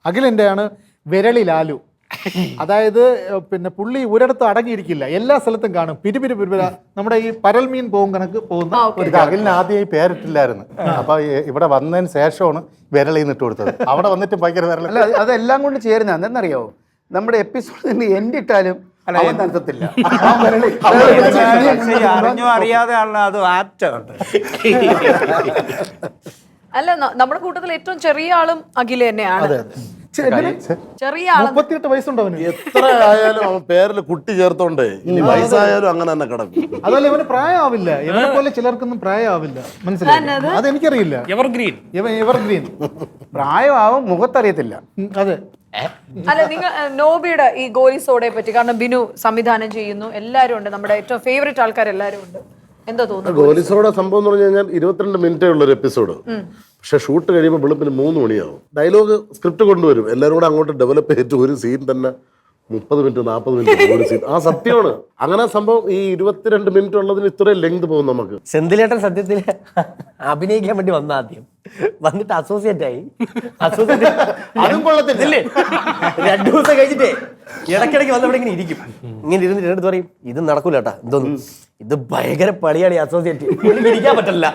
[SPEAKER 4] അഖിലിന്റെ ആണ് വിരളി ലാലു. അതായത് പിന്നെ പുള്ളി ഒരിടത്ത് അടങ്ങിയിരിക്കില്ല, എല്ലാ സ്ഥലത്തും കാണും, പിരിപിര. നമ്മുടെ ഈ പരൽമീൻ പോകും കണക്ക് പോകുന്ന ഒരു.
[SPEAKER 11] അഖിലിന് ആദ്യം ഈ പേരിട്ടില്ലായിരുന്നു, അപ്പൊ ഇവിടെ വന്നതിന് ശേഷമാണ് വിരളിന്ന് ഇട്ട് കൊടുത്തത്. അവിടെ വന്നിട്ട് ഭയങ്കര വിരള.
[SPEAKER 1] അല്ല, അതെല്ലാം കൊണ്ട് ചേരുന്ന എന്തെന്നറിയാവോ, നമ്മുടെ എപ്പിസോഡിൽ എൻഡിട്ടാലും നടത്തത്തില്ല.
[SPEAKER 9] അറിഞ്ഞോ അറിയാതെ ആണല്ലോ അത് ആപ്റ്റാണ്.
[SPEAKER 3] അല്ല, നമ്മുടെ കൂട്ടത്തിൽ ഏറ്റവും ചെറിയ ആളും അഖില തന്നെയാണ്. ചെറിയ ആള്
[SPEAKER 4] 38 വയസ്സുണ്ട് അവന്.
[SPEAKER 8] എത്ര ആയാലും അവൻ പേരിൽ കുട്ടി ചേർത്തോണ്ടേ ഇനി വയസ്സായാലും അങ്ങനെ തന്നെ കിടക്കും.
[SPEAKER 4] അതുപോലെ ഇവന് പ്രായമാവില്ല, ഇവനെ പോലെ ചിലർക്കൊന്നും പ്രായമാവില്ല, മനസ്സിലായി? അതെനിക്കറിയില്ല. എവർഗ്രീൻ
[SPEAKER 1] പ്രായമാവും, മുഖത്തറിയത്തില്ല.
[SPEAKER 4] അതെ.
[SPEAKER 3] അല്ല, നിങ്ങൾ നോബിയുടെ ഈ ഗോലി സോഡയെ പറ്റി, കാരണം ബിനു സംവിധാനം ചെയ്യുന്നു, എല്ലാരും ഉണ്ട്, നമ്മുടെ ഏറ്റവും ഫേവറേറ്റ് ആൾക്കാർ എല്ലാരും ഉണ്ട്, എന്താ തോന്നുന്നു?
[SPEAKER 8] ഗോലിസോടെ സംഭവം എന്ന് പറഞ്ഞു കഴിഞ്ഞാൽ 22 മിനിറ്റേ ഉള്ളൊരു എപ്പിസോഡ്. പക്ഷെ ഷൂട്ട് കഴിയുമ്പോൾ വെളുപ്പിന് 3 മണിയാവും. ഡയലോഗ് സ്ക്രിപ്റ്റ് കൊണ്ടുവരും, എല്ലാവരും കൂടെ അങ്ങോട്ട് ഡെവലപ്പ് ചെയ്തിട്ട് ഒരു സീൻ തന്നെ 30 മിനിറ്റ് 40 മിനിറ്റ് ഒരു സീൻ. ആ സത്യമാണ് അങ്ങനെ സംഭവം. ഈ 22 മിനിറ്റ് ഉള്ളതിന് ഇത്രയും ലെങ്ത് പോകും നമുക്ക്.
[SPEAKER 5] സെന്തിലേട്ടൻ സത്യത്തിൽ അഭിനയിക്കാൻ വേണ്ടി വന്ന ആദ്യം, വന്നിട്ട് അസോസിയേറ്റ് ആയി.
[SPEAKER 1] അതും കൊള്ളത്തില്ലേ?
[SPEAKER 5] 2 ദിവസം കഴിഞ്ഞിട്ടേ ഇടയ്ക്കിടയ്ക്ക് വന്നവിടെ ഇങ്ങനെ ഇരിക്കും, ഇങ്ങനെ ഇരുന്നിട്ട് എടുത്ത് പറയും, ഇത് നടക്കൂല കേട്ടാ, എന്തോന്നും ഇത് ഭയങ്കര പണിയാണ് ഈ അസോസിയേറ്റ്, എനിക്ക് ഇരിക്കാൻ പറ്റില്ല.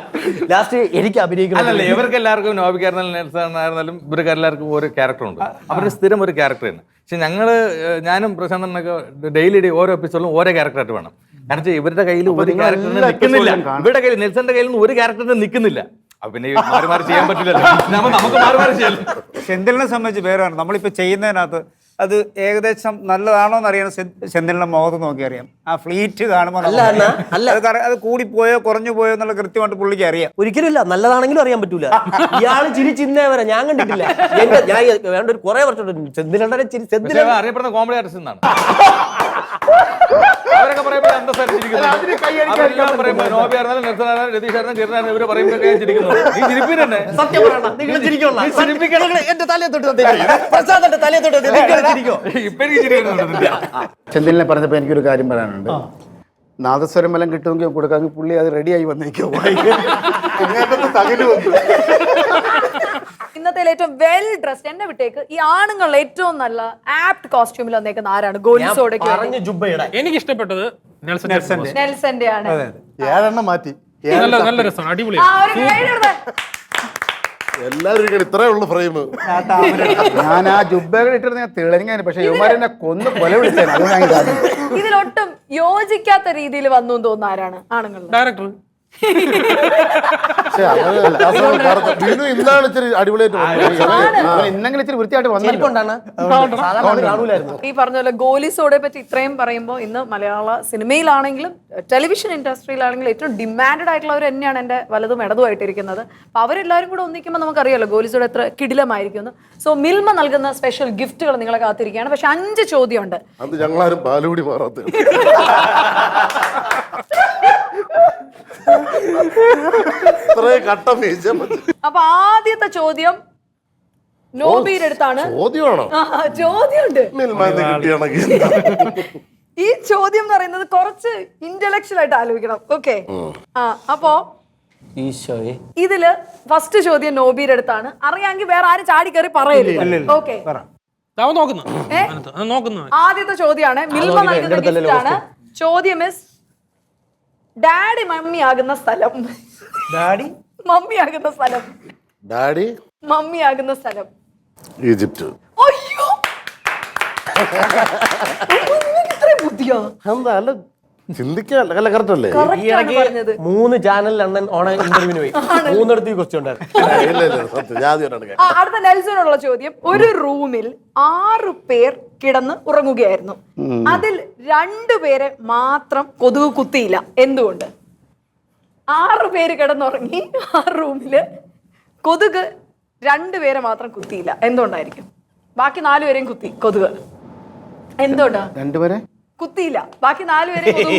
[SPEAKER 5] ലാസ്റ്റ് എനിക്ക് അഭിനയിക്കണം.
[SPEAKER 10] അല്ലല്ലേ, ഇവർക്ക് എല്ലാവർക്കും നോബിക്കായിരുന്നാലും നെൽസണായിരുന്നാലും ഇവർക്ക് എല്ലാവർക്കും ഒരു ക്യാരക്ടറുണ്ട്, അവരുടെ സ്ഥിരം ഒരു ക്യാരക്ടർ തന്നെ. പക്ഷെ ഞാനും പ്രശാന്തനൊക്കെ ഡെയിലി ഓരോ എപ്പിസോഡിലും ഓരോ ക്യാരക്ടറായിട്ട് വേണം. കാരണം ഇവരുടെ കയ്യിൽ ഒരു ക്യാരക്ടറിന് നിൽക്കുന്നില്ല, ഇവരുടെ കയ്യിൽ നെൽസന്റെ കയ്യിൽ നിന്ന് ഒരു ക്യാരക്ടറിന് നിൽക്കുന്നില്ല. അപ്പൊ പിന്നെ മാറി മാറി ചെയ്യാൻ പറ്റില്ലല്ലോ, നമുക്ക് മാറി മാറി ചെയ്യാം.
[SPEAKER 9] സെന്തിലിനെ സംബന്ധിച്ച് വേറെ നമ്മളിപ്പോ ചെയ്യുന്നതിനകത്ത് അത് ഏകദേശം നല്ലതാണോ എന്നറിയാൻ സെന്തിലിന്റെ മുഖത്ത് നോക്കി അറിയാം. ആ ഫ്ലീറ്റ് കാണുമ്പോൾ അത് കൂടിപ്പോയോ കുറഞ്ഞു പോയോ എന്നുള്ള കൃത്യമായിട്ട് പുള്ളിക്ക് അറിയാം.
[SPEAKER 5] ഒരിക്കലും ഇല്ല, നല്ലതാണെങ്കിലും അറിയാൻ പറ്റൂല. ഇയാള് ചിരി ചിന്നേ വരെ ഞാൻ കണ്ടിട്ടില്ല. ഞാൻ വേണ്ട ഒരു കുറെ വർഷം സെന്തിലണ്ടനെ ചിരി സെന്തിൽ
[SPEAKER 10] അറിയപ്പെടുന്ന കോമഡി ആർട്ടിസ്റ്റ് എന്നാണ്. അവരൊക്കെ പറയുമ്പോൾ ഇവര് പറയുമ്പോൾ
[SPEAKER 5] സത്യം പറയണം, നിങ്ങൾ ചിരിക്കോളാം. എന്റെ തലയെ തൊട്ട് പ്രസാദന്റെ തലയെ തൊട്ട് ചിരിക്കോ.
[SPEAKER 10] ഇപ്പൊ എനിക്ക് ചിരിക്കുന്നുണ്ട്.
[SPEAKER 1] ചെന്തിലിനെ പറഞ്ഞപ്പോൾ എനിക്കൊരു കാര്യം പറയാനുണ്ട്. നാദസ്വരം എല്ലാം കിട്ടുമെങ്കിൽ കൊടുക്കാമെങ്കിൽ പുള്ളി അത് റെഡിയായി വന്നേക്കോ.
[SPEAKER 3] ഇന്നത്തെ ഏറ്റവും വെൽ ഡ്രസ്ഡ്, എന്നെ വിട്ടേക്ക്, ഈ ആണുങ്ങളുടെ ഏറ്റവും നല്ല ആപ്റ്റ് കോസ്റ്റ്യൂമിൽ വന്നേക്കുന്ന ആരാണ്? ഗോലിസോടെ
[SPEAKER 12] എനിക്ക് ഇഷ്ടപ്പെട്ടത്
[SPEAKER 3] നെൽസന്റെ ആണ്.
[SPEAKER 11] 7 എണ്ണം മാറ്റി.
[SPEAKER 12] നല്ല രസമാണ്, അടിപൊളി.
[SPEAKER 8] എല്ലാവരും ഇത്രേ ഉള്ളു ഫ്രെയിം.
[SPEAKER 1] ഞാൻ ആ ജുബ്ബകൾ ഇട്ടിരുന്ന തിളങ്ങാൻ, പക്ഷെ യുവമാരെന്നെ കൊന്ന് കൊല വിളിച്ചാണ്.
[SPEAKER 3] ഇതിലൊട്ടും യോജിക്കാത്ത രീതിയിൽ വന്നു എന്ന് തോന്നുന്ന ആരാണ് ആണുങ്ങൾ?
[SPEAKER 12] ഡയറക്ടർ.
[SPEAKER 8] ഇന്നാണ് ഇച്ചിരി അടിപൊളിയായിട്ട്
[SPEAKER 1] ഇന്നെങ്കിലും ഇച്ചിരി വൃത്തിയായിട്ട് വന്നിട്ടുണ്ടാണ്.
[SPEAKER 3] ഈ പറഞ്ഞ പോലെ ഗോലിസോടെ പറ്റി ഇത്രയും പറയുമ്പോൾ ഇന്ന് മലയാള സിനിമയിലാണെങ്കിലും ടെലിവിഷൻ ഇൻഡസ്ട്രിയിലാണെങ്കിലും ഏറ്റവും ഡിമാൻഡഡ് ആയിട്ടുള്ളവർ തന്നെയാണ് എൻ്റെ വലതും ഇടതുമായിട്ടിരിക്കുന്നത്. അപ്പോൾ അവരെല്ലാവരും കൂടെ ഒന്നിക്കുമ്പോൾ നമുക്കറിയാലോ ഗോലിസോടെ എത്ര കിടിലമായിരിക്കും. സോ മിൽമ നൽകുന്ന സ്പെഷ്യൽ ഗിഫ്റ്റുകൾ നിങ്ങളെ കാത്തിരിക്കുകയാണ്. പക്ഷെ 5 ചോദ്യമുണ്ട്.
[SPEAKER 8] അത് ഞങ്ങളാരും പാലുകൂടി മാറാത്ത.
[SPEAKER 3] അപ്പൊ ആദ്യത്തെ ചോദ്യം നോബിയുടെ അടുത്താണ്.
[SPEAKER 8] ചോദ്യമാണോ?
[SPEAKER 3] ചോദ്യമുണ്ട്. ഈ ചോദ്യം എന്ന് പറയുന്നത് കുറച്ച് ഇന്റലക്ച്വൽ ആയിട്ട് ആലോചിക്കണം. ഓക്കെ, അപ്പോ ഇതില് ഫസ്റ്റ് ചോദ്യം നോബിയുടെ അടുത്താണ്. അറിയാമെങ്കിൽ വേറെ ആരും ചാടി കയറി പറയരുത്. ഓക്കെ, ആദ്യത്തെ ചോദ്യമാണ്. മിൽമ നൽകുന്ന ഗിഫ്റ്റ് ആണ്. ചോദ്യം ഇസ് ഡാഡി മമ്മി ആകുന്ന സ്ഥലം.
[SPEAKER 9] ഡാഡി
[SPEAKER 3] മമ്മി ആകുന്ന സ്ഥലം.
[SPEAKER 8] ഡാഡി
[SPEAKER 3] മമ്മി ആകുന്ന സ്ഥലം
[SPEAKER 8] ഈജിപ്റ്റ്.
[SPEAKER 3] അയ്യോ, ഇത്രയും ബുദ്ധിയോ?
[SPEAKER 8] ചിന്തിക്കാൻ കറക്റ്റ് അല്ലേ?
[SPEAKER 5] 3 ചാനൽ അണ്ണൻ ഓണ ഇന്റർവ്യൂവിന് പോയി 3 ക്വസ്റ്റ്യൻ ഉണ്ടായിരുന്നു.
[SPEAKER 3] അടുത്ത നെൽസനോടുള്ള ചോദ്യം. ഒരു റൂമിൽ 6 പേർ കിടന്ന് ഉറങ്ങുകയായിരുന്നു. അതിൽ 2 പേരെ മാത്രം കൊതുക് കുത്തിയില്ല. എന്തുകൊണ്ട്? 6 പേര് കിടന്നുറങ്ങി, ആ റൂമില് കൊതുക് 2 പേരെ മാത്രം കുത്തിയില്ല. എന്തുകൊണ്ടായിരിക്കും? ബാക്കി 4 പേരെയും കുത്തി കൊതുക്. എന്തുകൊണ്ടാ?
[SPEAKER 1] 2 പേരെ
[SPEAKER 3] കുത്തിയില്ല, ബാക്കി 4 പേരെ കുത്തി.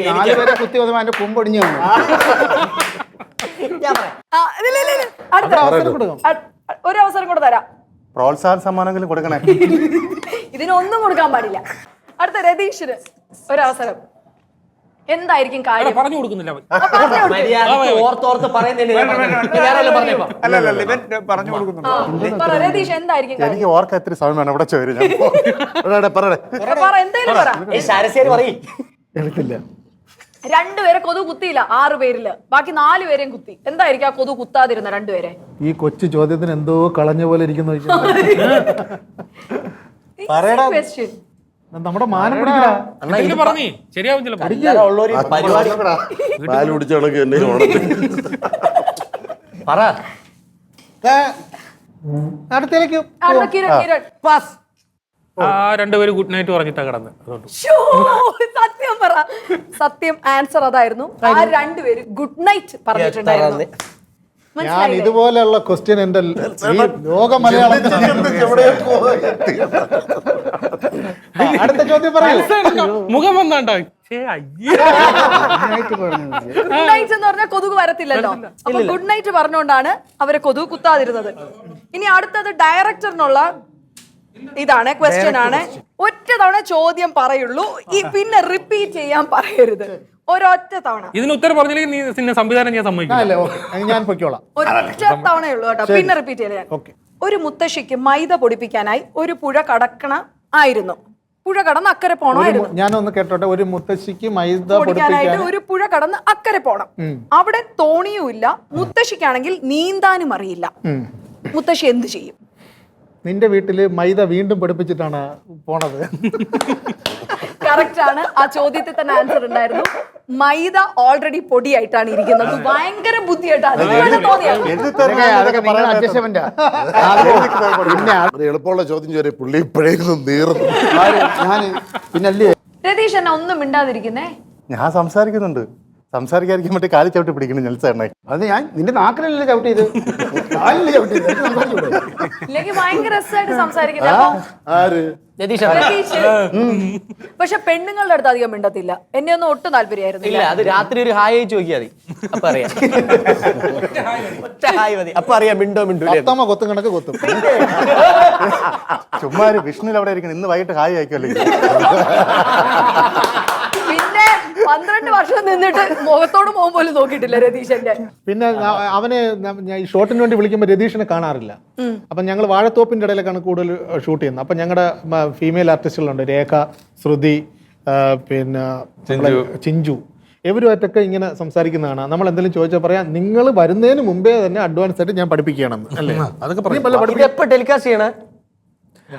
[SPEAKER 1] 4 പേരെ കുത്തി വന്നപ്പോ അതിന്റെ കൊമ്പൊടിഞ്ഞു.
[SPEAKER 3] ഒരു അവസരം കൂടെ തരാം.
[SPEAKER 11] പ്രോത്സാഹന സമ്മാനങ്ങളും കൊടുക്കണേ.
[SPEAKER 3] ഇതിനൊന്നും കൊടുക്കാൻ പാടില്ല. അടുത്ത രതീഷിന് ഒരവസരം. എന്തായിരിക്കും കാര്യം?
[SPEAKER 12] പറഞ്ഞു കൊടുക്കുന്നില്ല.
[SPEAKER 3] രതീഷ് എന്തായിരിക്കും?
[SPEAKER 11] എനിക്ക് ഓർക്കാൻ ഇത്തിരി സമയം വേണം. ഇവിടെ ചോദിച്ചു
[SPEAKER 1] എടുത്തില്ല.
[SPEAKER 3] 2 പേരെ കൊതു കുത്തിയില്ല 6 പേരില്, ബാക്കി 4 പേരെയും കുത്തി. എന്തായിരിക്കും ആ കൊതു കുത്താതിരുന്ന 2 പേരെ?
[SPEAKER 4] ഈ കൊച്ചു ചോദ്യത്തിന് എന്തോ കളഞ്ഞ പോലെ ഇരിക്കുന്നു. നമ്മുടെ മാനം
[SPEAKER 12] പറഞ്ഞേ ശരിയാവുന്നില്ല.
[SPEAKER 8] പാല് കുടിച്ച കണക്ക് തന്നെ
[SPEAKER 4] അടുത്തേക്ക്
[SPEAKER 12] ആ 2 പേര് ഗുഡ് നൈറ്റ് പറഞ്ഞിട്ടാ കിടന്ന്.
[SPEAKER 3] സത്യം പറ. സത്യം ആൻസർ അതായിരുന്നു. ആ 2 പേര് ഗുഡ് നൈറ്റ് പറഞ്ഞിട്ടുണ്ടായിരുന്നു.
[SPEAKER 4] ഞാൻ ഇതുപോലെയുള്ള ക്വസ്റ്റ്യൻ എന്റെ ലോക മലയാളത്തിൽ അടുത്ത ചോദ്യം പറയൂ.
[SPEAKER 12] മുഖം വന്നാണ്ടോ?
[SPEAKER 3] ഗുഡ് നൈറ്റ് എന്ന് പറഞ്ഞാൽ കൊതുക് വരത്തില്ലല്ലോ. അപ്പൊ ഗുഡ് നൈറ്റ് പറഞ്ഞുകൊണ്ടാണ് അവരെ കൊതുക് കുത്താതിരുന്നത്. ഇനി അടുത്തത് ഡയറക്ടറിനുള്ള ഇതാണ്, ക്വസ്റ്റ്യൻ ആണ്. ഒറ്റ തവണ ചോദ്യം പറയുള്ളൂ, പിന്നെ റിപ്പീറ്റ് ചെയ്യാൻ പറയരുത്. ഒരൊറ്റ തവണ.
[SPEAKER 12] ഇതിന് ഉത്തരം പറഞ്ഞില്ലെങ്കിൽ നീ നിന്നെ സംവിധാനം ചെയ്യാൻ സമ്മതിക്കില്ല.
[SPEAKER 4] ഞാൻ പൊയ്ക്കോളാം.
[SPEAKER 3] ഒറ്റ തവണയേ ഉള്ളൂ കേട്ടോ, പിന്നെ റിപ്പീറ്റ് ചെയ്യാൻ. ഒരു മുത്തശ്ശിക്ക് മൈദ പൊടിപ്പിക്കാനായി ഒരു പുഴ കടക്കണമായിരുന്നു. പുഴ കടന്ന് അക്കരെ പോണമായിരുന്നു.
[SPEAKER 4] ഞാനൊന്ന് കേട്ടോട്ടെ. ഒരു മുത്തശ്ശിക്ക് മൈദ
[SPEAKER 3] പൊടിക്കാനായിട്ട് ഒരു പുഴ കടന്ന് അക്കരെ പോണം. അവിടെ തോണിയുമില്ല. മുത്തശ്ശിക്കാണെങ്കിൽ നീന്താനും അറിയില്ല. മുത്തശ്ശി എന്ത് ചെയ്യും?
[SPEAKER 4] നിന്റെ വീട്ടില് മൈദ വീണ്ടും പഠിപ്പിച്ചിട്ടാണ് പോണത്.
[SPEAKER 3] കറക്റ്റ് ആണ്. ആ ചോദ്യത്തിൽ തന്നെ ആൻസർ ഉണ്ടായിരുന്നു. മൈദ ഓൾറെഡി പൊടിയായിട്ടാണ് ഇരിക്കുന്നത്. ഭയങ്കര ബുദ്ധിയായിട്ടാണ്
[SPEAKER 1] അഡ്ജസ്റ്റ്മെന്റാ.
[SPEAKER 8] പിന്നെ എളുപ്പമുള്ള ചോദ്യം ചോദിച്ചു പുള്ളി ഇപ്പോഴേക്കും നീറുന്നു.
[SPEAKER 1] ഞാൻ പിന്നല്ലേ
[SPEAKER 3] രതീഷ് എന്നെ ഒന്നും മിണ്ടാതിരിക്കുന്നേ.
[SPEAKER 11] ഞാൻ സംസാരിക്കുന്നുണ്ട്. സംസാരിക്കാതിരിക്കാൻ വേണ്ടി കാലി ചവിട്ടി പിടിക്കുന്നു നെൽസേണ്ണ.
[SPEAKER 1] അത് ഞാൻ നിന്റെ നാക്കിലല്ലേ ചവിട്ടി ചെയ്ത്, കാലില് ചവിട്ടി ചെയ്ത്.
[SPEAKER 3] ഇല്ലെങ്കിൽ ഭയങ്കര രസമായിട്ട് സംസാരിക്കുന്നത്. അപ്പൊ
[SPEAKER 8] ആര്
[SPEAKER 3] രതീഷ്. പക്ഷെ പെണ്ണുങ്ങളുടെ അടുത്ത് അധികം മിണ്ടത്തില്ല. എന്നെ ഒന്നും ഒട്ടും താല്പര്യമായിരുന്നു.
[SPEAKER 5] ഇല്ല, അത് രാത്രി ഒരു ഹായ് ചോദിക്കാ മതി, അപ്പൊ അറിയാം. ഒറ്റ ഹായ് മതി, അപ്പൊ അറിയാം മിണ്ടോ മിണ്ടോ.
[SPEAKER 4] കൊത്തും കണക്ക് കൊത്തും.
[SPEAKER 11] ചുമ്മാ വിഷ്ണു അവിടെ ഇരിക്കണം. ഇന്ന് വൈകിട്ട് ഹായ് അയക്കുമല്ലേ.
[SPEAKER 3] പിന്നെ 12 വർഷം നിന്നിട്ട് മുഖത്തോട് പോകും പോലും നോക്കിയിട്ടില്ല രതീഷന്റെ.
[SPEAKER 4] പിന്നെ അവനെ ഈ ഷോട്ടിന് വേണ്ടി വിളിക്കുമ്പോൾ രതീഷിനെ കാണാറില്ല. അപ്പം ഞങ്ങൾ വാഴത്തോപ്പിന്റെ ഇടയിലേക്കാണ് കൂടുതൽ ഷൂട്ട് ചെയ്യുന്നത്. അപ്പം ഞങ്ങളുടെ ഫീമെയിൽ ആർട്ടിസ്റ്റുകളുണ്ട്, രേഖ, ശ്രുതി, പിന്നെ ചിഞ്ചു, ഇവരുമായിട്ടൊക്കെ ഇങ്ങനെ സംസാരിക്കുന്നതാണ്. നമ്മൾ എന്തെങ്കിലും ചോദിച്ചാൽ പറയാം, നിങ്ങൾ വരുന്നതിന് മുമ്പേ തന്നെ അഡ്വാൻസ് ആയിട്ട് ഞാൻ പഠിപ്പിക്കുകയാണെന്ന് അല്ലേ.
[SPEAKER 5] അതൊക്കെ എപ്പോ ടെലികാസ്റ്റ് ചെയ്യണേ?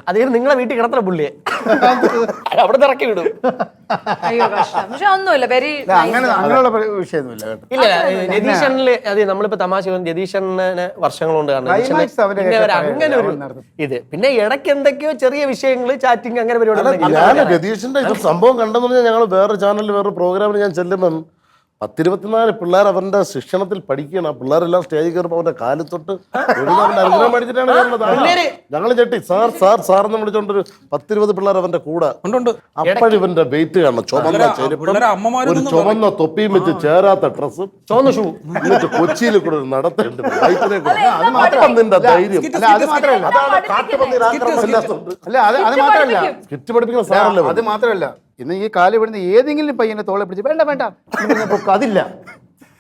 [SPEAKER 5] അതേ നിങ്ങളെ വീട്ടിൽ കിടത്തണം പുള്ളിയെ, അവിടെ ഇറക്കി വിടും.
[SPEAKER 3] അയ്യോ കഷ്ടം. പക്ഷെ ഒന്നുമില്ല, വെരി
[SPEAKER 1] അങ്ങനെയുള്ള വിഷയമൊന്നുമില്ല കേട്ടോ.
[SPEAKER 5] ഇല്ല, രതീഷണില് അതെ നമ്മളിപ്പോ തമാശ രതീഷണ്ണനെ വർഷങ്ങൾ കൊണ്ട് കാണുന്നത് അങ്ങനെ ഒരു ഇത്. പിന്നെ ഇടയ്ക്ക് എന്തൊക്കെയോ ചെറിയ വിഷയങ്ങൾ, ചാറ്റിങ്, അങ്ങനെ പരിപാടി.
[SPEAKER 8] ഞാൻ രതീഷിന്റെ ഇത് സംഭവം കണ്ടെന്ന് പറഞ്ഞാൽ ഞങ്ങൾ വേറെ ചാനലിൽ വേറെ പ്രോഗ്രാമിന് ഞാൻ ചെല്ലുമ്പം 10-24 പിള്ളേർ അവന്റെ ശിക്ഷണത്തിൽ പഠിക്കണം. ആ പിള്ളേരെല്ലാം സ്റ്റേജിൽ കയറുമ്പോൾ അവന്റെ കാലിൽ തൊട്ട് അനുഗ്രഹം പഠിച്ചിട്ടാണ് ഞങ്ങൾ ചെട്ടി സാർ സാർ സാർ എന്ന് വിളിച്ചോണ്ടൊരു 10-20 പിള്ളേർ അവന്റെ കൂടെ. അപ്പോഴിവന്റെ വെയിറ്റ് കാണണം. ചുമന്ന ചെരുപ്പും ഒരു ചുമന്ന തൊപ്പിയും വെച്ച് ചേരാത്ത ഡ്രസ്സും ചുവന്ന ഷൂ എന്നിട്ട് കൊച്ചിയിൽ കൂടെ ഒരു നടത്തുണ്ട്. നിന്റെ ധൈര്യം സ്കിറ്റ് പഠിപ്പിക്കുന്ന സാറല്ലേ.
[SPEAKER 1] അത് മാത്രമല്ല, ഇന്ന് ഈ കാല് വിടുന്ന ഏതെങ്കിലും പയ്യനെ തോളെ പിടിച്ച് വേണ്ട വേണ്ട അതില്ല.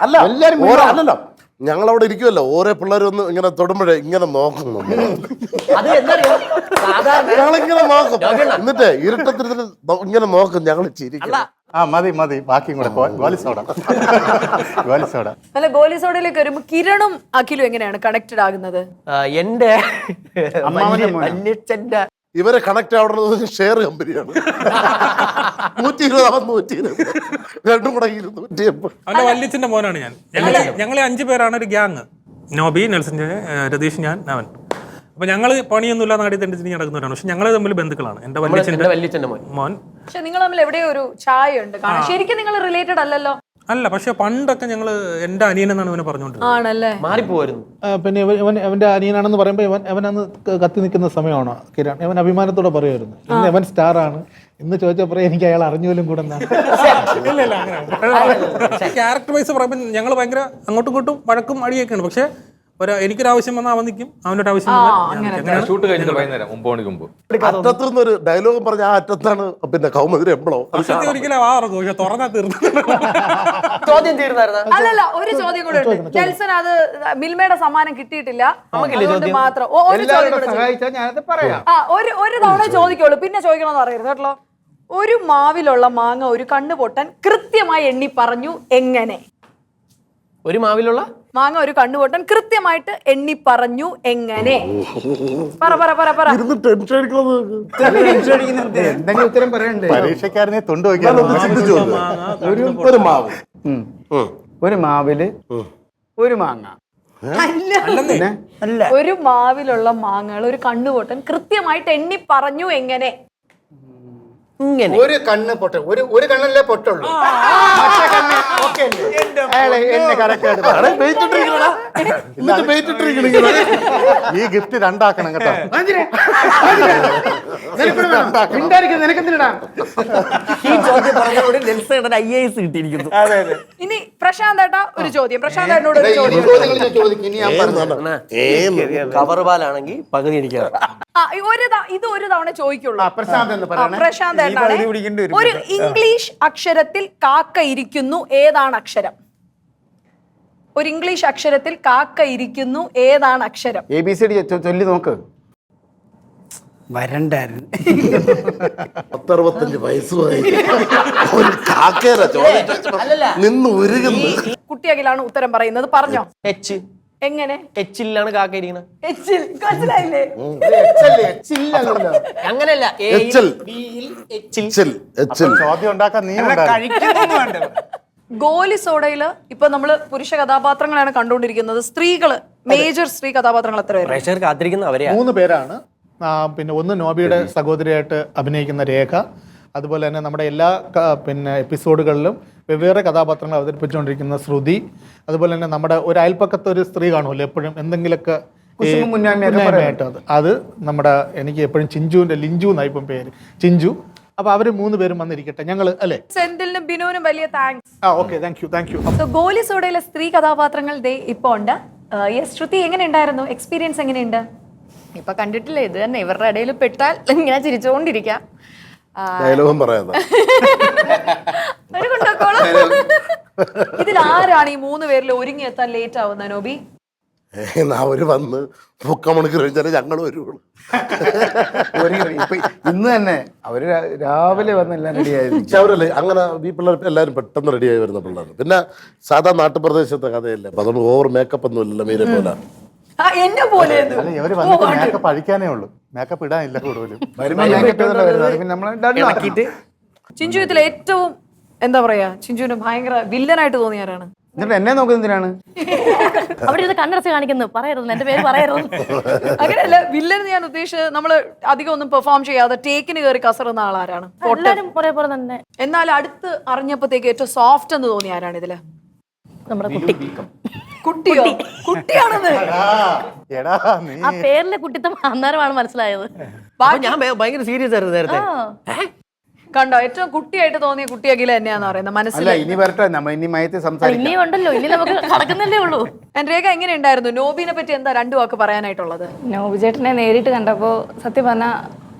[SPEAKER 8] അല്ല എല്ലാരും അല്ലല്ലോ, ഞങ്ങളവിടെ ഇരിക്കുമല്ലോ, ഓരോ പിള്ളേരും ഒന്ന് ഇങ്ങനെ തൊടുമ്പോഴേ ഇങ്ങനെ നോക്കുന്നു. ഞങ്ങളിങ്ങനെ നോക്കും, എന്നിട്ട് ഇരുട്ടത്തിൽ ഇങ്ങനെ നോക്കും, ഞങ്ങൾ ചിരിക്കും.
[SPEAKER 11] മതി മതി, ബാക്കിയും കൂടെ ഗോലിസോട.
[SPEAKER 3] അല്ല, ഗോലിസോടയിലേക്ക് വരുമ്പോ കിരണും അഖിലും എങ്ങനെയാണ് കണക്റ്റഡ് ആകുന്നത്?
[SPEAKER 5] എന്റെ വല്യച്ഛന്റെ
[SPEAKER 8] ഇവരെ കണക്ട് ആവുന്നത് ഷെയർ കമ്പനിയാണ്. 120 120 രണ്ടും കൂടെ 280.
[SPEAKER 12] അവന്റെ വല്യച്ഛന്റെ മോനാണ് ഞാൻ. ഞങ്ങളെ 5 പേരാണ് ഒരു ഗ്യാങ്. നോബി, നെൽസൺ, രതീഷ്, ഞാൻ, അവൻ. അപ്പൊ ഞങ്ങള് പണിയൊന്നുമില്ല, നാടി തെണ്ടിച്ച് നടക്കുന്നവരാണ്. പക്ഷെ ഞങ്ങള് തമ്മിൽ ബന്ധുക്കളാണ്. എന്റെ വല്യച്ഛന്റെ മോൻ.
[SPEAKER 3] പക്ഷെ നിങ്ങൾ തമ്മിൽ എവിടെയോ ഒരു ചായ ഉണ്ട്. ശരിക്കും നിങ്ങൾ റിലേറ്റഡ് അല്ലല്ലോ.
[SPEAKER 12] അല്ല, പക്ഷെ പണ്ടൊക്കെ ഞങ്ങള് എന്റെ അനിയനെന്നാണ് ഇവനെ പറഞ്ഞുകൊണ്ടിരുന്നത്.
[SPEAKER 3] ആണല്ലേ,
[SPEAKER 5] മാറിപ്പോയിരുന്നു.
[SPEAKER 4] പിന്നെ അവന്റെ അനിയനാണെന്ന് പറയുമ്പോൾ അവനന്ന് കത്തി നിൽക്കുന്ന സമയമാണോ കിരൺ? അവൻ അഭിമാനത്തോടെ പറയുമായിരുന്നു, ഇന്ന് അവൻ സ്റ്റാർ ആണ്. ഇന്ന് ചോദിച്ചപ്പോ എനിക്ക് അയാൾ അറിഞ്ഞുപോലും കൂടെ.
[SPEAKER 12] ക്യാരക്ടർ വൈസ് പറയുമ്പോൾ ഞങ്ങൾ ഭയങ്കര അങ്ങോട്ടും ഇങ്ങോട്ടും വഴക്കും അടിയൊക്കെയാണ്. പക്ഷെ എനിക്കൊരാവശ്യം വന്നാൽ അവൻ നിൽക്കും, അവനൊരു ആവശ്യം
[SPEAKER 10] ഷൂട്ട് കഴിഞ്ഞിട്ട് വൈകുന്നേരം 9 മണിക്ക് മുമ്പ്
[SPEAKER 8] അറ്റത്തുനിന്ന് ഒരു ഡയലോഗ് പറഞ്ഞ ആ അറ്റത്താണ് പിന്നെ കൗമുദി എംബ്ലോ.
[SPEAKER 12] ഒരിക്കലും ആ പക്ഷെ തുറന്നാ തീർന്നു.
[SPEAKER 5] ചോദ്യം തീർന്നായിരുന്നു.
[SPEAKER 3] അല്ലല്ല, ഒരു ചോദ്യം കൂടെ ഉണ്ട്. നെൽസൺ അത് മിൽമയുടെ സമ്മാനം കിട്ടിയിട്ടില്ല, അതുകൊണ്ട് മാത്രം ഒരു ചോദ്യം കൂടെ ഒരു തവണ ചോദിക്കുള്ളൂ, പിന്നെ ചോദിക്കണമെന്ന് അറിയരുത് കേട്ടോ. ഒരു മാവിലുള്ള മാങ്ങ ഒരു കണ്ണു പൊട്ടൻ കൃത്യമായി എണ്ണി പറഞ്ഞു എങ്ങനെ?
[SPEAKER 5] ഒരു മാവിലുള്ള
[SPEAKER 3] മാങ്ങ ഒരു കണ്ണുപൊട്ടൻ കൃത്യമായിട്ട് എണ്ണി പറഞ്ഞു എങ്ങനെ?
[SPEAKER 1] എന്തെങ്കിലും ഉത്തരം പറയണ്ടേ?
[SPEAKER 11] പരീക്ഷക്കാരനെ തൊണ്ടു വയ്ക്കാൻ.
[SPEAKER 1] ഒരു മാവില് ഒരു മാങ്ങ.
[SPEAKER 3] ഒരു മാവിലുള്ള മാങ്ങകൾ ഒരു കണ്ണുപൊട്ടൻ കൃത്യമായിട്ട് എണ്ണി പറഞ്ഞു എങ്ങനെ?
[SPEAKER 1] ഒരു കണ്ണ് പൊട്ട, ഒരു കണ്ണല്ലേ പൊട്ടുള്ളൂ.
[SPEAKER 11] ഈ ഗിഫ്റ്റ് 2 ആക്കണം കേട്ടോ.
[SPEAKER 5] ഈ ചോദ്യം പറഞ്ഞതോടെ നെൽസൺ IAS കിട്ടിയിരിക്കുന്നു.
[SPEAKER 3] ഇനി പ്രശാന്ത് ഏട്ടാ ഒരു ചോദ്യം. പ്രശാന്ത് ഏട്ടനോട് ഒരു ചോദ്യം.
[SPEAKER 5] കവറുപാലാണെങ്കിൽ പകുതി എനിക്കാണ്.
[SPEAKER 3] ഇത് ഒരു തവണ ചോദിക്കുള്ളൂ.
[SPEAKER 1] പ്രശാന്ത്
[SPEAKER 3] പ്രശാന്ത് ഏട്ടനാണ്. ഒരു ഇംഗ്ലീഷ് അക്ഷരത്തിൽ കാക്ക ഇരിക്കുന്നു, ഏതാണ് അക്ഷരം? ഒരു ഇംഗ്ലീഷ് അക്ഷരത്തിൽ കാക്ക ഇരിക്കുന്നു, ഏതാണ് അക്ഷരം?
[SPEAKER 1] ABCD ചൊല്ലി നോക്ക്.
[SPEAKER 6] വരണ്ടായിരുന്നു.
[SPEAKER 8] 65 വയസ്സുമായി നിന്ന് ഉരുകുന്നു.
[SPEAKER 3] കുട്ടിയകിലാണ് ഉത്തരം പറയുന്നത്, പറഞ്ഞോ.
[SPEAKER 5] എച്ച്.
[SPEAKER 3] എങ്ങനെ?
[SPEAKER 5] എച്ചിലാണ് കാക്ക ഇരിക്കുന്നത്.
[SPEAKER 3] മനസ്സിലായില്ലേ?
[SPEAKER 5] അങ്ങനെയല്ല,
[SPEAKER 8] ചോദ്യം ഉണ്ടാക്കാൻ നീ
[SPEAKER 3] ഗോലി സോഡയില് ഇപ്പൊ നമ്മള് പുരുഷ കഥാപാത്രങ്ങളാണ് കണ്ടുകൊണ്ടിരിക്കുന്നത്. സ്ത്രീകള് മേജർ സ്ത്രീ കഥാപാത്രങ്ങൾ എത്ര പേര്?
[SPEAKER 5] പ്രേക്ഷകർ കാത്തിരിക്കുന്ന അവരെയാണ്.
[SPEAKER 4] 3 പേരാണ്. പിന്നെ ഒന്ന് നോബിയുടെ സഹോദരിയായിട്ട് അഭിനയിക്കുന്ന രേഖ, അതുപോലെ തന്നെ നമ്മുടെ എല്ലാ പിന്നെ എപ്പിസോഡുകളിലും വെവ്വേറെ കഥാപാത്രങ്ങൾ അവതരിപ്പിച്ചുകൊണ്ടിരിക്കുന്ന ശ്രുതി, അതുപോലെ തന്നെ നമ്മുടെ ഒരു അയൽപ്പക്കത്തെ ഒരു സ്ത്രീ കാണുമല്ലോ എപ്പോഴും എന്തെങ്കിലുമൊക്കെ മുന്നായ്മയായിട്ട് അത് നമ്മുടെ എനിക്ക് എപ്പോഴും ലിഞ്ചു എന്നായി ഇപ്പം പേര്, ചിഞ്ചു. അപ്പൊ അവര് 3 പേരും വന്നിരിക്കട്ടെ ഞങ്ങള് അല്ലേ.
[SPEAKER 3] സെന്തിലിനും ബിനുവിനും വലിയ താങ്ക്സ്.
[SPEAKER 4] Okay, thank you.
[SPEAKER 3] ഗോലി സോഡയിലെ സ്ത്രീ കഥാപാത്രങ്ങൾ ദേ ഇപ്പൊ ഉണ്ട്. ശ്രുതി എങ്ങനെ ഉണ്ടായിരുന്നു? എക്സ്പീരിയൻസ് എങ്ങനെയുണ്ട്?
[SPEAKER 2] ഇപ്പൊ കണ്ടിട്ടില്ല, ഇത് തന്നെ ഇവരുടെ ഇടയിൽ പെട്ടാൽ ഇങ്ങനെ ചിരിച്ചുകൊണ്ടിരിക്കാം.
[SPEAKER 8] ഡയലോഗും പറയാതെ
[SPEAKER 3] ഇതിൽ ആരാണ് ഈ 3 പേരിൽ ഒരുങ്ങി എത്താൻ ലേറ്റ് ആവുന്ന നോബി?
[SPEAKER 8] അവര് വന്ന് 3 മണിക്കൂർ കഴിഞ്ഞാൽ ഞങ്ങൾ വരുള്ളൂ.
[SPEAKER 1] ഇപ്പൊ ഇന്ന് തന്നെ അവര് രാവിലെ വന്ന് എല്ലാം റെഡിയായി.
[SPEAKER 8] പക്ഷെ അവരല്ലേ അങ്ങനെ ഈ പിള്ളേർ എല്ലാവരും പെട്ടെന്ന് റെഡിയായി വരുന്ന പിള്ളേർ. പിന്നെ സാധാ നാട്ടുപ്രദേശത്തെ കഥയല്ലേ, അപ്പൊ അതുകൊണ്ട് ഓവർ മേക്കപ്പ് ഒന്നും ഇല്ല മീനെ പോലെ.
[SPEAKER 3] എന്നെ പോലെ
[SPEAKER 11] അല്ല, ഇവര് വന്നിട്ട് മേക്കപ്പ് അഴിക്കാനേ ഉള്ളൂ, മേക്കപ്പ് ഇടാനില്ല കൂടുതലും.
[SPEAKER 3] ചിഞ്ചു ഇതിൽ ഏറ്റവും എന്താ പറയാ, ചിഞ്ചുവിന് ഭയങ്കര വില്ലനായിട്ട് തോന്നിയാരാണ്?
[SPEAKER 1] എന്നിട്ട് എന്നെ നോക്കുന്നതിനാണ്
[SPEAKER 2] അവിടെ ഇരുന്ന് കണ്ണടച്ച് കാണിക്കുന്നത്. പറയരുത്, എന്റെ പേര് പറയരുത്.
[SPEAKER 3] അങ്ങനെയല്ല, വില്ലൻ ഞാൻ ഉദ്ദേശിച്ചത് നമ്മള് അധികം ഒന്നും പെർഫോം ചെയ്യാതെ ടേക്കിന് കയറി കസറുന്ന ആളാരാണ്?
[SPEAKER 2] ഒരേപോലെ തന്നെ.
[SPEAKER 3] എന്നാൽ അടുത്ത് അറിഞ്ഞപ്പോഴത്തേക്ക് ഏറ്റവും സോഫ്റ്റ് എന്ന് തോന്നിയ ആരാണ് ഇതില്?
[SPEAKER 2] നമ്മുടെ കുട്ടി.
[SPEAKER 3] കുട്ടിയോ? കുട്ടിയാണെന്ന്
[SPEAKER 11] എടാ നീ
[SPEAKER 2] ആ പേരിലെ കുട്ടിത്തം അന്നേരമാണ് മനസ്സിലായത്.
[SPEAKER 5] ഞാൻ ഭയങ്കര സീരിയസ് ആയിരുന്നു നേരത്തെ.
[SPEAKER 3] കണ്ടോ, ഏറ്റവും കുട്ടിയായിട്ട് തോന്നിയ കുട്ടി അഖില തന്നെയാന്ന് പറയുന്നത് മനസ്സിൽ.
[SPEAKER 1] അല്ല, ഇനി വരട്ടെ, നമ്മൾ ഇനി മയത്തിൽ സംസാരിക്കാം.
[SPEAKER 2] ഇനിയും ഉണ്ടല്ലോ, ഇനി നമുക്ക് നടക്കുന്നല്ലേ ഉള്ളൂ.
[SPEAKER 3] രേഖ എങ്ങനെ ഉണ്ടായിരുന്നു? നോബിനെ പറ്റി എന്താ 2 വാക്ക് പറയാനായിട്ടുള്ളത്?
[SPEAKER 2] നോബി ചേട്ടനെ നേരിട്ട് കണ്ടപ്പോൾ സത്യം പറഞ്ഞാൽ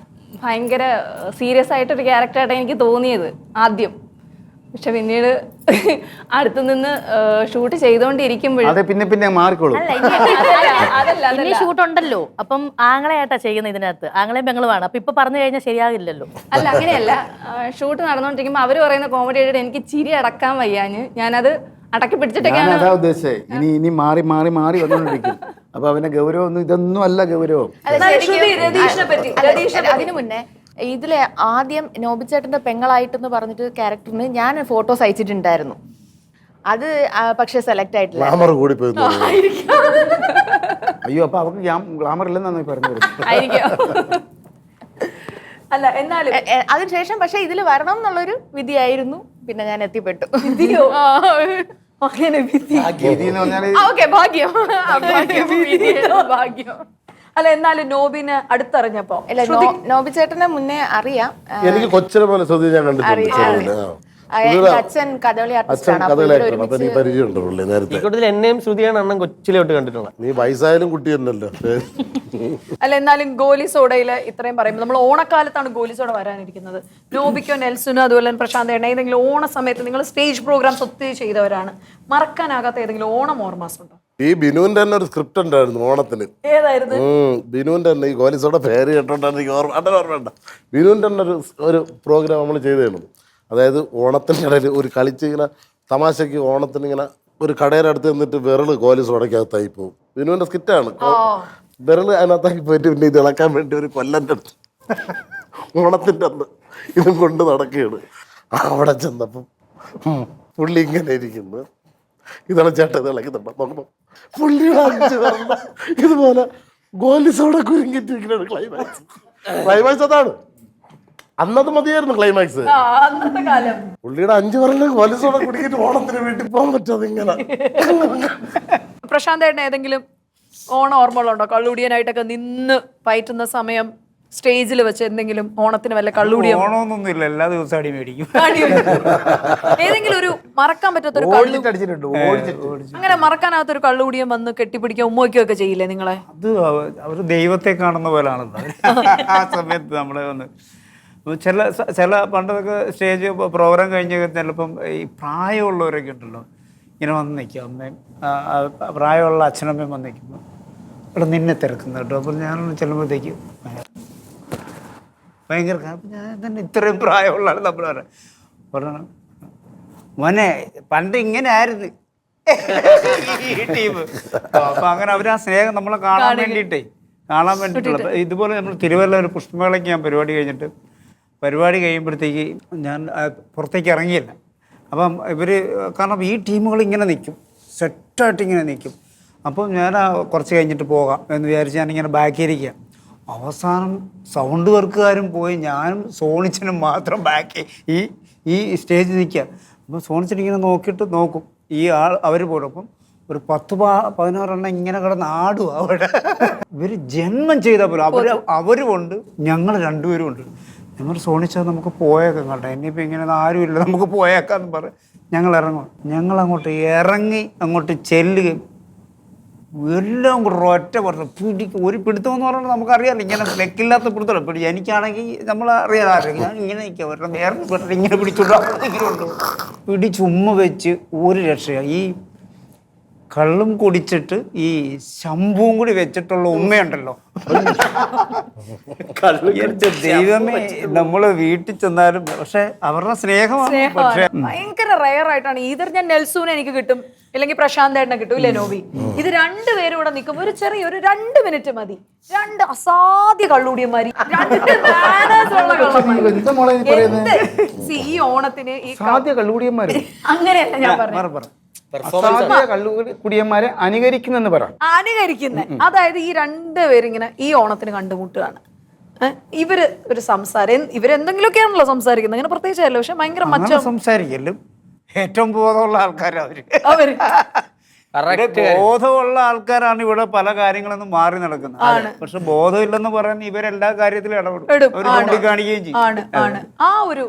[SPEAKER 2] ഭയങ്കര സീരിയസ് ആയിട്ടൊരു ക്യാരക്ടറായിട്ട് എനിക്ക് തോന്നിയത് ആദ്യം. പക്ഷെ പിന്നീട് അടുത്ത് നിന്ന് ഷൂട്ട് ചെയ്തോണ്ടിരിക്കുമ്പോഴും
[SPEAKER 1] അതെ, പിന്നെ മാറിക്കോളൂ.
[SPEAKER 2] ഇനി ഷൂട്ട് ഉണ്ടല്ലോ, അപ്പം ആങ്ങളെയായിട്ടാ ചെയ്യുന്നത് ഇതിനകത്ത്. ആങ്ങളെയും പെങ്ങളുമാണ്. അപ്പൊ ഇപ്പൊ പറഞ്ഞു കഴിഞ്ഞാൽ ശരിയാകില്ലല്ലോ. അല്ല, അങ്ങനെയല്ല. ഷൂട്ട് നടന്നുകൊണ്ടിരിക്കുമ്പോൾ അവര് പറയുന്ന കോമഡി ആയിട്ട് എനിക്ക് ചിരി അടക്കാൻ വയ്യാഞ്ഞ് ഞാനത് അടക്കി പിടിച്ചിട്ടൊക്കെയാണ്.
[SPEAKER 1] അതാ ഉദ്ദേശിച്ചത്. ഇനി മാറി വന്നോണ്ടിരിക്കും. അപ്പൊ അവന്റെ ഗൗരവം ഒന്നും ഇതൊന്നും അല്ല ഗൗരവം.
[SPEAKER 2] അതിനു മുന്നേ ഇതിലെ ആദ്യം നോബിച്ചേട്ടന്റെ പെങ്ങളായിട്ടെന്ന് പറഞ്ഞിട്ട് ക്യാരക്ടറിന് ഞാൻ ഫോട്ടോസ് അയച്ചിട്ടുണ്ടായിരുന്നു. അത് പക്ഷെ സെലക്ട് ആയിട്ടില്ല.
[SPEAKER 1] അയ്യോ, അപ്പൊ അവർക്ക് ഗ്ലാമർ ഇല്ലെന്നാണ് പറഞ്ഞത്.
[SPEAKER 3] അല്ല, എന്നാലും
[SPEAKER 2] അതിനുശേഷം പക്ഷെ ഇതിൽ വരണം എന്നുള്ളൊരു വിധിയായിരുന്നു. പിന്നെ ഞാൻ എത്തിപ്പെട്ടു.
[SPEAKER 3] ഭാഗ്യം. അല്ല, എന്നാലും നോബിനെ അടുത്തറിഞ്ഞപ്പോ
[SPEAKER 2] നോബി ചേട്ടനെ മുന്നേ അറിയാം.
[SPEAKER 8] എനിക്ക് കൊച്ചിനെ പോലെ ശ്രദ്ധ ഞാൻ കണ്ടിട്ടുണ്ട്.
[SPEAKER 2] അച്ഛൻ കഥകളി ആർട്ടിസ്റ്റാണ്.
[SPEAKER 5] ഇക്കൂട്ടത്തിൽ എന്നെയും ശ്രുതിയാണ് അണ്ണൻ കൊച്ചിലോട്ട് കണ്ടിട്ടുള്ളത്.
[SPEAKER 8] നീ വയസ്സായാലും കുട്ടി തന്നെയല്ലോ.
[SPEAKER 3] അല്ല, എന്നാലും ഗോലി സോഡയില് ഇത്രയും പറയുമ്പോൾ നമ്മൾ ഓണക്കാലത്താണ് ഗോലി സോഡ വരാനിരിക്കുന്നത്. നോബിക്കോ നെൽസനോ അതുപോലെ തന്നെ പ്രശാന്ത് ഏട്ടൻ ഏതെങ്കിലും ഓണ സമയത്ത് നിങ്ങൾ സ്റ്റേജ് പ്രോഗ്രാംസ് ഒത്തിരി ചെയ്തവരാണ്, മറക്കാനാകാത്ത ഏതെങ്കിലും ഓണം ഓർമ്മസ് ഉണ്ടോ?
[SPEAKER 8] ഈ ബിനുവിന്റെ തന്നെ ഒരു സ്ക്രിപ്റ്റ് ഉണ്ടായിരുന്നു ഓണത്തിന്.
[SPEAKER 3] ഏതായിരുന്നു?
[SPEAKER 8] ബിനുവിന്റെ തന്നെ ഈ ഗോലിസോടെ പേര് കേട്ടോണ്ടാണ് എനിക്ക് ഓർമ്മ. ബിനുവിന്റെ തന്നെ ഒരു പ്രോഗ്രാം നമ്മൾ ചെയ്തിരുന്നു. അതായത് ഓണത്തിൻ്റെ ഇടയിൽ ഒരു കളിച്ച് ഇങ്ങനെ തമാശയ്ക്ക് ഓണത്തിന് ഇങ്ങനെ ഒരു കടയുടെ അടുത്ത് നിന്നിട്ട് വിരള് ഗോലിസോടക്കകത്തായി പോകും. ബിനുവിന്റെ സ്കിറ്റാണ്. വിരള് അതിനകത്താക്കി പോയിട്ട് പിന്നെ ഇത് ഇളക്കാൻ വേണ്ടി ഒരു കൊല്ലൻ്റെ അടുത്ത് ഓണത്തിൻ്റെ അന്ന് ഇതും കൊണ്ട് നടക്കുകയാണ്. അവിടെ ചെന്നപ്പം പുള്ളി ഇങ്ങനെ ഇരിക്കുന്നു, ഇതാണ് ചേട്ടൻ ഇത് ഇളക്കുന്നുണ്ട്. നോക്കുമ്പോൾ പുള്ളിയുടെ 5 പേരുടെ ഇതുപോലെ ഗോലിസോടെ കുരുങ്ങിട്ടിരിക്കുന്ന ക്ലൈമാക്സ് അതാണ്. അന്നത് മതിയായിരുന്നു ക്ലൈമാക്സ്. പുള്ളിയുടെ 5 പേരുടെ ഗോലിസോടെ കുടിക്കിട്ട് ഓണത്തിന് വീട്ടിൽ പോകാൻ പറ്റാതെ ഇങ്ങനെ.
[SPEAKER 3] പ്രശാന്ത് ഏട്ടൻ ഏതെങ്കിലും ഓണം ഓർമ്മകളുണ്ടോ? കള്ളുടിയനായിട്ടൊക്കെ നിന്ന് പയറ്റുന്ന സമയം സ്റ്റേജിൽ വെച്ച് എന്തെങ്കിലും ഓണത്തിന് വല്ല കള്ളുടിയോ?
[SPEAKER 9] ഓണമൊന്നുമില്ല, എല്ലാ ദിവസവും അടി മേടിക്കും.
[SPEAKER 3] ഏതെങ്കിലും ഒരു മറക്കാൻ പറ്റാത്തൊരു അങ്ങനെ മറക്കാനാകാത്തൊരു കള്ളുകൂടിയും വന്ന് കെട്ടിപ്പിടിക്കുക ഉമ്മയ്ക്കുകയോ ഒക്കെ ചെയ്യില്ലേ നിങ്ങളെ?
[SPEAKER 9] അത് അവർ ദൈവത്തെ കാണുന്ന പോലാണെന്ന് ആ സമയത്ത് നമ്മളെ വന്ന് ചില പണ്ടതൊക്കെ സ്റ്റേജ് പ്രോഗ്രാം കഴിഞ്ഞ് ചിലപ്പം ഈ പ്രായമുള്ളവരൊക്കെ ഉണ്ടല്ലോ ഇങ്ങനെ വന്ന് നിൽക്കും. അമ്മയും പ്രായമുള്ള അച്ഛനമ്മയും വന്ന് നിൽക്കുമ്പോൾ ഇവിടെ നിന്നെ തിരക്കുന്നു കേട്ടോ. അപ്പോൾ ഞാൻ ചെല്ലുമ്പോഴത്തേക്ക് ഭയങ്കര ഞാൻ തന്നെ ഇത്രയും പ്രായമുള്ള ആൾ നമ്മൾ പറഞ്ഞു മോനെ പണ്ട് ഇങ്ങനെ ആയിരുന്നു ഈ ടീം. അപ്പം അങ്ങനെ അവർ ആ സ്നേഹം നമ്മളെ കാണാൻ വേണ്ടിയിട്ടുള്ള ഇതുപോലെ നമ്മൾ തിരുവല്ല ഒരു പുഷ്പമേളയ്ക്ക് ഞാൻ പരിപാടി കഴിയുമ്പോഴത്തേക്ക് ഞാൻ പുറത്തേക്ക് ഇറങ്ങിയില്ല. അപ്പം ഇവർ കാരണം ഈ ടീമുകൾ ഇങ്ങനെ നിൽക്കും, സെറ്റായിട്ട് ഇങ്ങനെ നിൽക്കും. അപ്പോൾ ഞാൻ കുറച്ച് കഴിഞ്ഞിട്ട് പോകാം എന്ന് വിചാരിച്ച് ഞാനിങ്ങനെ ബാക്കിയിരിക്കുക. അവസാനം സൗണ്ട് വർക്കുകാരും പോയി, ഞാനും സോണിച്ചനും മാത്രം ബാക്കി ഈ സ്റ്റേജിൽ നിൽക്കുക. അപ്പോൾ സോണിച്ചൻ ഇങ്ങനെ നോക്കും ഈ അവർ പോലും. അപ്പം ഒരു 10-16 ഇങ്ങനെ കിടന്ന് ആടുക അവിടെ. ഇവർ ജന്മം ചെയ്താൽ പോലും അവരും ഉണ്ട്, ഞങ്ങൾ രണ്ടുപേരും ഉണ്ട്. ഞങ്ങൾ സോണിച്ചാൽ നമുക്ക് പോയേക്കാം കേട്ടോ, ഇനിയിപ്പോൾ ഇങ്ങനെ ആരുമില്ല, നമുക്ക് പോയേക്കാന്ന് പറയും. ഞങ്ങൾ ഇറങ്ങും. ഞങ്ങളങ്ങോട്ട് ഇറങ്ങി അങ്ങോട്ട് ചെല്ലുകയും എല്ലാം കൂടെ ഒറ്റ പറഞ്ഞു പിടിക്കും. ഒരു പിടുത്തം എന്ന് പറഞ്ഞാൽ നമുക്കറിയാമല്ലോ, ഇങ്ങനെ ലെക്കില്ലാത്ത പിടുത്തമല്ലോ പിടി. എനിക്കാണെങ്കിൽ നമ്മൾ അറിയാതെ ഞാൻ ഇങ്ങനെ നിൽക്കുക, ഒരെണ്ണം വേറെ ഇങ്ങനെ പിടിച്ചോണ്ട് പിടിച്ചുമ്മ വെച്ച് ഒരു രക്ഷയാണ്. ഈ കള്ളും കുടിച്ചിട്ട് ഈ ശംഭുവും കൂടി വെച്ചിട്ടുള്ള ഉമ്മയുണ്ടല്ലോ, ദൈവമേ, നമ്മള് വീട്ടിൽ ചെന്നാലും പക്ഷെ അവരുടെ സ്നേഹമാണ്. പക്ഷേ
[SPEAKER 3] ഭയങ്കര റയർ ആയിട്ടാണ്. ഈതർ ഞാൻ നെൽസൂനെ എനിക്ക് കിട്ടും, ഇല്ലെങ്കിൽ പ്രശാന്ത് ഏട്ടനെ കിട്ടും, ഇല്ലേ നോബി? ഇത് രണ്ടുപേരും കൂടെ നിൽക്കുമ്പോൾ ഒരു ചെറിയ 2 മിനിറ്റ് മതി. 2 അസാധ്യ കള്ളുടിയന്മാരി, 2 manners ഉള്ള കള്ളന്മാര്. ഈ ഓണത്തിന് ഈ
[SPEAKER 1] കള്ളുകൂടിയന്മാര്
[SPEAKER 3] അങ്ങനെയല്ല ഞാൻ പറഞ്ഞു,
[SPEAKER 1] കുടിയന്മാരെ അനുകരിക്കുന്നെന്ന് പറ.
[SPEAKER 3] അനുകരിക്കുന്നത്. അതായത് ഈ 2 പേരിങ്ങനെ ഈ ഓണത്തിന് കണ്ടുമുട്ടുകയാണ്. ഇവര് ഒരു സംസാരം, ഇവരെന്തെങ്കിലുമൊക്കെയാണല്ലോ സംസാരിക്കുന്നത്, അങ്ങനെ പ്രത്യേകിച്ചല്ലോ. പക്ഷെ ഭയങ്കര മച്ച
[SPEAKER 9] സംസാരിക്കലും ഏറ്റവും ബോധമുള്ള ആൾക്കാരാണ്
[SPEAKER 3] അവര്.
[SPEAKER 9] ബോധമുള്ള ആൾക്കാരാണ് ഇവിടെ പല കാര്യങ്ങളൊന്നും മാറി നടക്കുന്നത്. പക്ഷെ ബോധമില്ലെന്ന് പറയാൻ ഇവരെല്ലാ കാര്യത്തിലും ഇടപെടും, അവർ ചൂണ്ടിക്കാണിക്കുകയും ചെയ്യും.
[SPEAKER 3] ആ ഒരു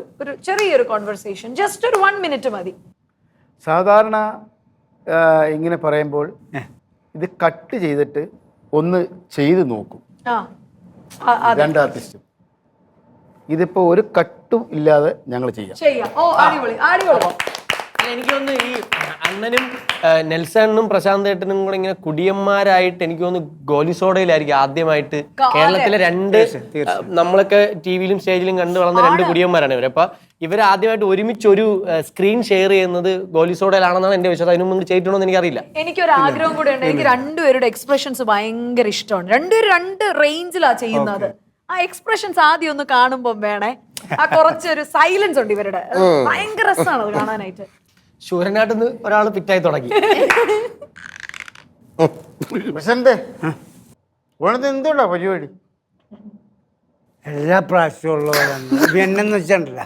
[SPEAKER 3] ചെറിയൊരു കോൺവെർസേഷൻ, ജസ്റ്റ് ഒരു 1 മിനിറ്റ് മതി.
[SPEAKER 1] സാധാരണ ഇങ്ങനെ പറയുമ്പോൾ ഇത് കട്ട് ചെയ്തിട്ട് ഒന്ന് ചെയ്ത് നോക്കും 2 ആർട്ടിസ്റ്റും. ഇതിപ്പോ ഒരു കട്ടും ഇല്ലാതെ ഞങ്ങൾ ചെയ്യാം.
[SPEAKER 5] എനിക്കൊന്ന് ഈ അണ്ണനും നെൽസണ്ണും പ്രശാന്ത് ഏട്ടനും കൂടെ ഇങ്ങനെ കുടിയന്മാരായിട്ട് എനിക്ക് തോന്നുന്നു ഗോലിസോഡയിലായിരിക്കും ആദ്യമായിട്ട് കേരളത്തിലെ 2 നമ്മളൊക്കെ ടി വിയിലും സ്റ്റേജിലും കണ്ടു വളർന്ന 2 കുടിയന്മാരാണ് ഇവർ. അപ്പൊ ഇവർ ആദ്യമായിട്ട് ഒരുമിച്ച് ഒരു സ്ക്രീൻ ഷെയർ ചെയ്യുന്നത് ഗോലിസോഡയിലാണെന്നാണ് എന്റെ വിശ്വാസം. അതിന് മുമ്പ് ചെയ്തിട്ടുണ്ടോ എന്ന് എനിക്കറിയില്ല.
[SPEAKER 3] എനിക്കൊരു ആഗ്രഹം കൂടെ ഉണ്ട്. എനിക്ക് 2 പേരുടെ എക്സ്പ്രഷൻസ് ഭയങ്കര ഇഷ്ടമാണ്. 2 റേഞ്ചിലാ ചെയ്യുന്നത്. ആ എക്സ്പ്രഷൻസ് ആദ്യം ഒന്ന് കാണുമ്പോൾ വേണേ, ആ കുറച്ചൊരു സൈലൻസ് ഉണ്ട് ഇവരുടെ, ഭയങ്കര രസമാണ് അത് കാണാനായിട്ട്.
[SPEAKER 5] ശൂരനാട്ടിൽ നിന്ന് ഒരാൾ പിറ്റായി തുടങ്ങി.
[SPEAKER 1] എന്തുകൊണ്ടാ പരിപാടി?
[SPEAKER 9] എല്ലാ പ്രാവശ്യവും ഉള്ളതാണ് എന്നെന്ന് വെച്ചിട്ടുണ്ടല്ല,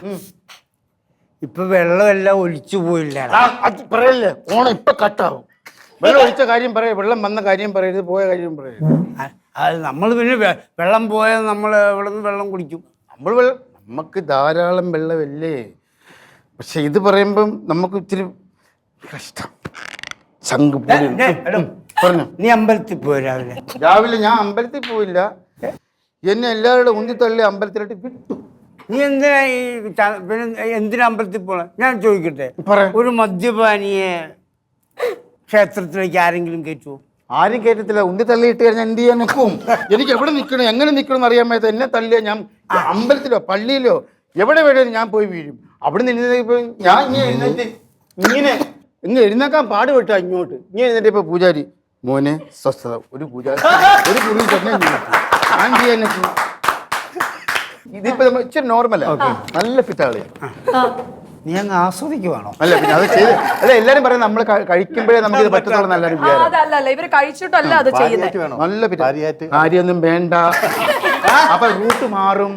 [SPEAKER 9] ഇപ്പൊ വെള്ളമെല്ലാം ഒലിച്ചു പോയില്ല.
[SPEAKER 1] പറയല്ലേ, ഓണം ഇപ്പൊ കട്ടാവും. വെള്ളം ഒഴിച്ച കാര്യം പറയ, വെള്ളം വന്ന കാര്യം പറയരുത്, പോയ കാര്യം പറയരുത്.
[SPEAKER 9] അത് നമ്മൾ പിന്നെ വെള്ളം പോയാൽ നമ്മൾ ഇവിടെ നിന്ന് വെള്ളം കുടിക്കും.
[SPEAKER 1] നമുക്ക് ധാരാളം വെള്ളമല്ലേ. പക്ഷെ ഇത് പറയുമ്പം നമുക്ക് ഇത്തിരി കഷ്ടം. പറഞ്ഞു.
[SPEAKER 9] നീ അമ്പലത്തിൽ പോയി
[SPEAKER 1] രാവിലെ ഞാൻ അമ്പലത്തിൽ പോയില്ല, എന്നെ എല്ലാവരുടെ ഉന്തിത്തള്ളി അമ്പലത്തിലോട്ട് വിട്ടു.
[SPEAKER 9] നീ എന്തിനാ എന്തിനാ അമ്പലത്തിൽ പോണ? ഞാൻ ചോദിക്കട്ടെ, ഒരു മദ്യപാനിയെ ക്ഷേത്രത്തിലേക്ക് ആരെങ്കിലും കയറ്റുമോ?
[SPEAKER 1] ആരും കയറ്റത്തില്ല. ഉന്തി തള്ളിയിട്ട് കഴിഞ്ഞാൽ എന്ത് ചെയ്യാൻ നിൽക്കും? എനിക്ക് എവിടെ നിൽക്കണം, എങ്ങനെ നിൽക്കണം എന്ന് അറിയാൻ മേത്ത എന്നെ തള്ളിയ ഞാൻ അമ്പലത്തിലോ പള്ളിയിലോ എവിടെ വേണേലും ഞാൻ പോയി വീഴും. അവിടെ നിന്ന് ഞാൻ ഇങ്ങനെ എഴുന്നേക്കാൻ പാടുപെട്ടാ ഇങ്ങോട്ട്. ഇങ്ങനെ എഴുന്നേറ്റ് ഇപ്പൊ പൂജാരി മോനെ സ്വസ്ഥത, ഒരു പൂജാരി ഒരു കുറി തന്നെ ഞാൻ ചെയ്യാൻ. ഇതിപ്പോ ഇച്ചിരി നോർമലാ, നല്ല ഫിറ്റാളി.
[SPEAKER 9] നീ അങ്ങ് ആസ്വദിക്കുവാണോ?
[SPEAKER 1] അല്ല, പിന്നെ അത് ചെയ്ത് അല്ല, എല്ലാരും പറയും നമ്മൾ കഴിക്കുമ്പോഴേ നമുക്ക് ഇത് പറ്റത്തുള്ള നല്ലൊരു
[SPEAKER 3] അതല്ല, ഇവര് കഴിച്ചിട്ടല്ല അത് ചെയ്യുന്നത്.
[SPEAKER 1] നല്ല കാര്യമൊന്നും വേണ്ട, അപ്പൊ റൂട്ട് മാറും.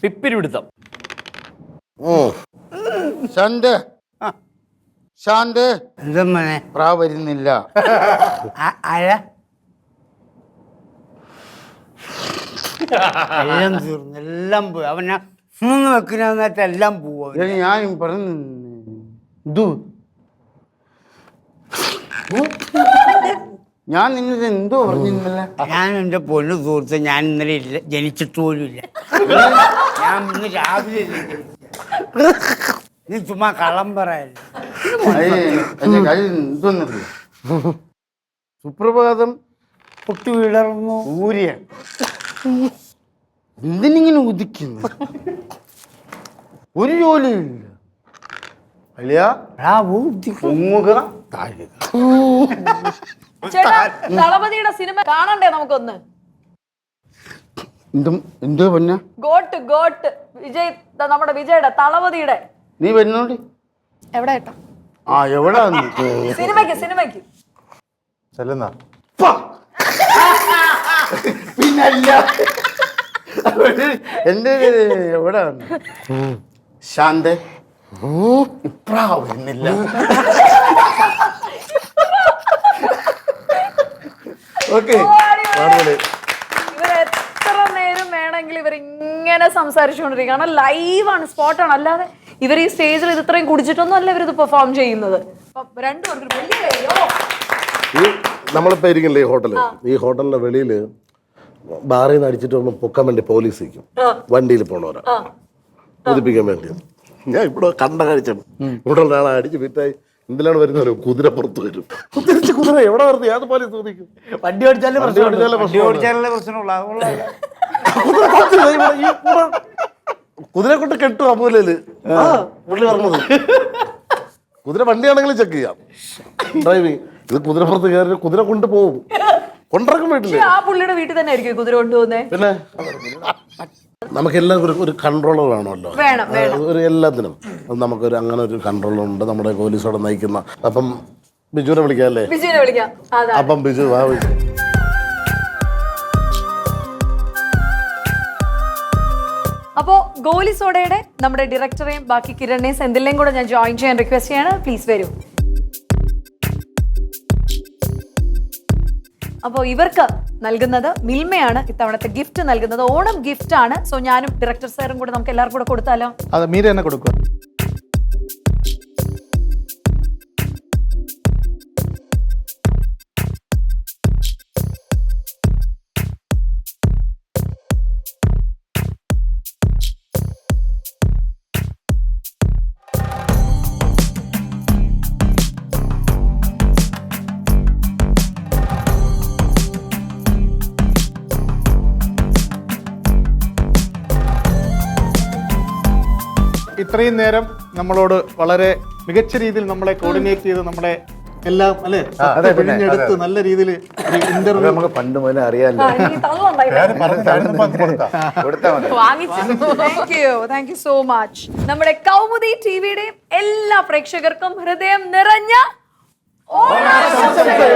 [SPEAKER 5] പിപ്പിരിപിടുത്തം.
[SPEAKER 1] ശാന്ത് ശാന്ത് പ്രാ വരുന്നില്ല.
[SPEAKER 9] എല്ലാം തീർന്നു, എല്ലാം പോയി. അവൻ വെക്കുന്നതിനകത്ത് എല്ലാം പോവാ.
[SPEAKER 1] ഞാൻ പറഞ്ഞു, ഞാൻ നിന്നത് എന്തോ പറഞ്ഞിരുന്നില്ല.
[SPEAKER 9] ഞാൻ എന്റെ പൊന്നു സുഹൃത്ത്, ഞാൻ ഇന്നലെ ഇല്ല, ജനിച്ചിട്ട് പോലും ഇല്ല. ഞാൻ ഇന്ന് രാവിലെ നീ ചുമ്മാ കള്ളം പറയല്ലേ.
[SPEAKER 1] എന്തോന്നറിയോ, സുപ്രഭാതം
[SPEAKER 9] പൊട്ടി വിടർന്നു
[SPEAKER 1] ഊരിയ എന്തിനിങ്ങനെ ഉദിക്കുന്നു, ഒരു ജോലിയില്ല. അല്ല പൊങ്ങുക താഴുക.
[SPEAKER 3] ചേട്ടാ, ദളപതിയുടെ സിനിമ കാണണ്ടേ നമുക്കൊന്ന്?
[SPEAKER 1] എന്തോ പൊന്ന
[SPEAKER 3] ഗോട്ട് നമ്മുടെ വിജയുടെ തളപതിയുടെ
[SPEAKER 1] നീ വരുന്നോണ്ടി.
[SPEAKER 3] എവിടെ ഏട്ടാ?
[SPEAKER 1] ആ എവിടാ
[SPEAKER 3] സിനിമയ്ക്ക്
[SPEAKER 11] ചെല്ലുന്ന
[SPEAKER 1] പിന്നല്ല എന്റെ എവിടാ ശാന്ത ഇപ്രാ വരുന്നില്ല. ഓക്കെ
[SPEAKER 3] ഇവർ എത്ര നേരം വേണമെങ്കിൽ ഇവർ ഇങ്ങനെ സംസാരിച്ചുകൊണ്ടിരിക്കും. കാരണം ലൈവാണ്, സ്പോട്ടാണ്. അല്ലാതെ ഇവർ ഈ സ്റ്റേജിൽ ഇത് ഇത്രയും കുടിച്ചിട്ടൊന്നും അല്ല ഇവരിത് പെർഫോം ചെയ്യുന്നത്. രണ്ടുപേർക്കും വലിയ കയ്യോ.
[SPEAKER 8] നമ്മളിപ്പോ ഇരിക്കില്ലേ ഈ ഹോട്ടലിന്റെ വെളിയില് ബാറിൽ നിന്ന് അടിച്ചിട്ട് ഒന്ന് പൊക്കാൻ വേണ്ടി പോലീസ് നിൽക്കും. വണ്ടിയിൽ പോണവരാ കുതിപ്പിക്കാൻ വേണ്ടി. ഞാൻ ഇവിടെ കണ്ട കാഴ്ചയാണ്. ഇവിടെ ഒരാളെ അടിച്ച് വിറ്റായി എന്തിലാണ് വരുന്നവരോ കുതിരപ്പുറത്ത് വരും. തിരിച്ച് കുതിര എവിടെ വരുന്നത് ഏത് പോലീസ് ചോദിക്കും.
[SPEAKER 1] വണ്ടി ഓടിച്ചാലേ
[SPEAKER 8] കുതിര കൊണ്ട് കെട്ടും അമൂലയില് പുള്ളി പറഞ്ഞത്. കുതിര വണ്ടിയാണെങ്കിലും ചെക്ക് ചെയ്യാം ഡ്രൈവിങ്. ഇത് കുതിരപ്പുറത്ത് കയറി കുതിര കൊണ്ടുപോകും, കൊണ്ടിറക്കും വീട്ടില്.
[SPEAKER 3] ആ പുള്ളിയുടെ വീട്ടിൽ തന്നെ ആയിരിക്കും കുതിര കൊണ്ടുപോകുന്നേ.
[SPEAKER 8] പിന്നെ നമുക്കെല്ലാം ഒരു കൺട്രോളർ വേണമല്ലോ, ഒരു എല്ലാത്തിനും. നമുക്കൊരു അങ്ങനെ ഒരു കൺട്രോളർ ഉണ്ട് നമ്മുടെ പോലീസോടെ നയിക്കുന്ന. അപ്പം ബിജുവിനെ വിളിക്കാം അല്ലേ?
[SPEAKER 3] ബിജുവിനെ വിളിക്കാം.
[SPEAKER 8] അപ്പം ബിജു വാ.
[SPEAKER 3] അപ്പോ ഗോലി സോഡയുടെ നമ്മുടെ ഡയറക്ടറെയും ബാക്കി കിരണിനെയും സെന്തിലിനെയും കൂടെ ഞാൻ ജോയിൻ ചെയ്യാൻ റിക്വസ്റ്റ് ചെയ്യാണ്. പ്ലീസ് വരൂ. അപ്പോൾ ഇവർക്ക് നൽകുന്നത് മിൽമയാണ് ഇത്തവണത്തെ ഗിഫ്റ്റ് നൽകുന്നത്. ഓണം ഗിഫ്റ്റ് ആണ്. സോ ഞാനും ഡയറക്ടർ സാറും കൂടെ നമുക്ക് എല്ലാവർക്കും കൂടെ കൊടുത്താലോ?
[SPEAKER 11] അത് മീര തന്നെ കൊടുക്കുക. ഇത്രയും നേരം നമ്മളോട് വളരെ മികച്ച രീതിയിൽ നമ്മളെ കോർഡിനേറ്റ് ചെയ്ത് നമ്മളെ എല്ലാം അല്ലെ പിഴിഞ്ഞെടുത്ത് നല്ല രീതിയിൽ ഇന്റർവ്യൂ
[SPEAKER 1] നമുക്ക് പണ്ട് മുതലേ അറിയാലോ.
[SPEAKER 3] Thank you so much. നമ്മുടെ കൗമുദി ടിവിയുടെയും എല്ലാ പ്രേക്ഷകർക്കും ഹൃദയം നിറഞ്ഞ ഓണാശംസകൾ.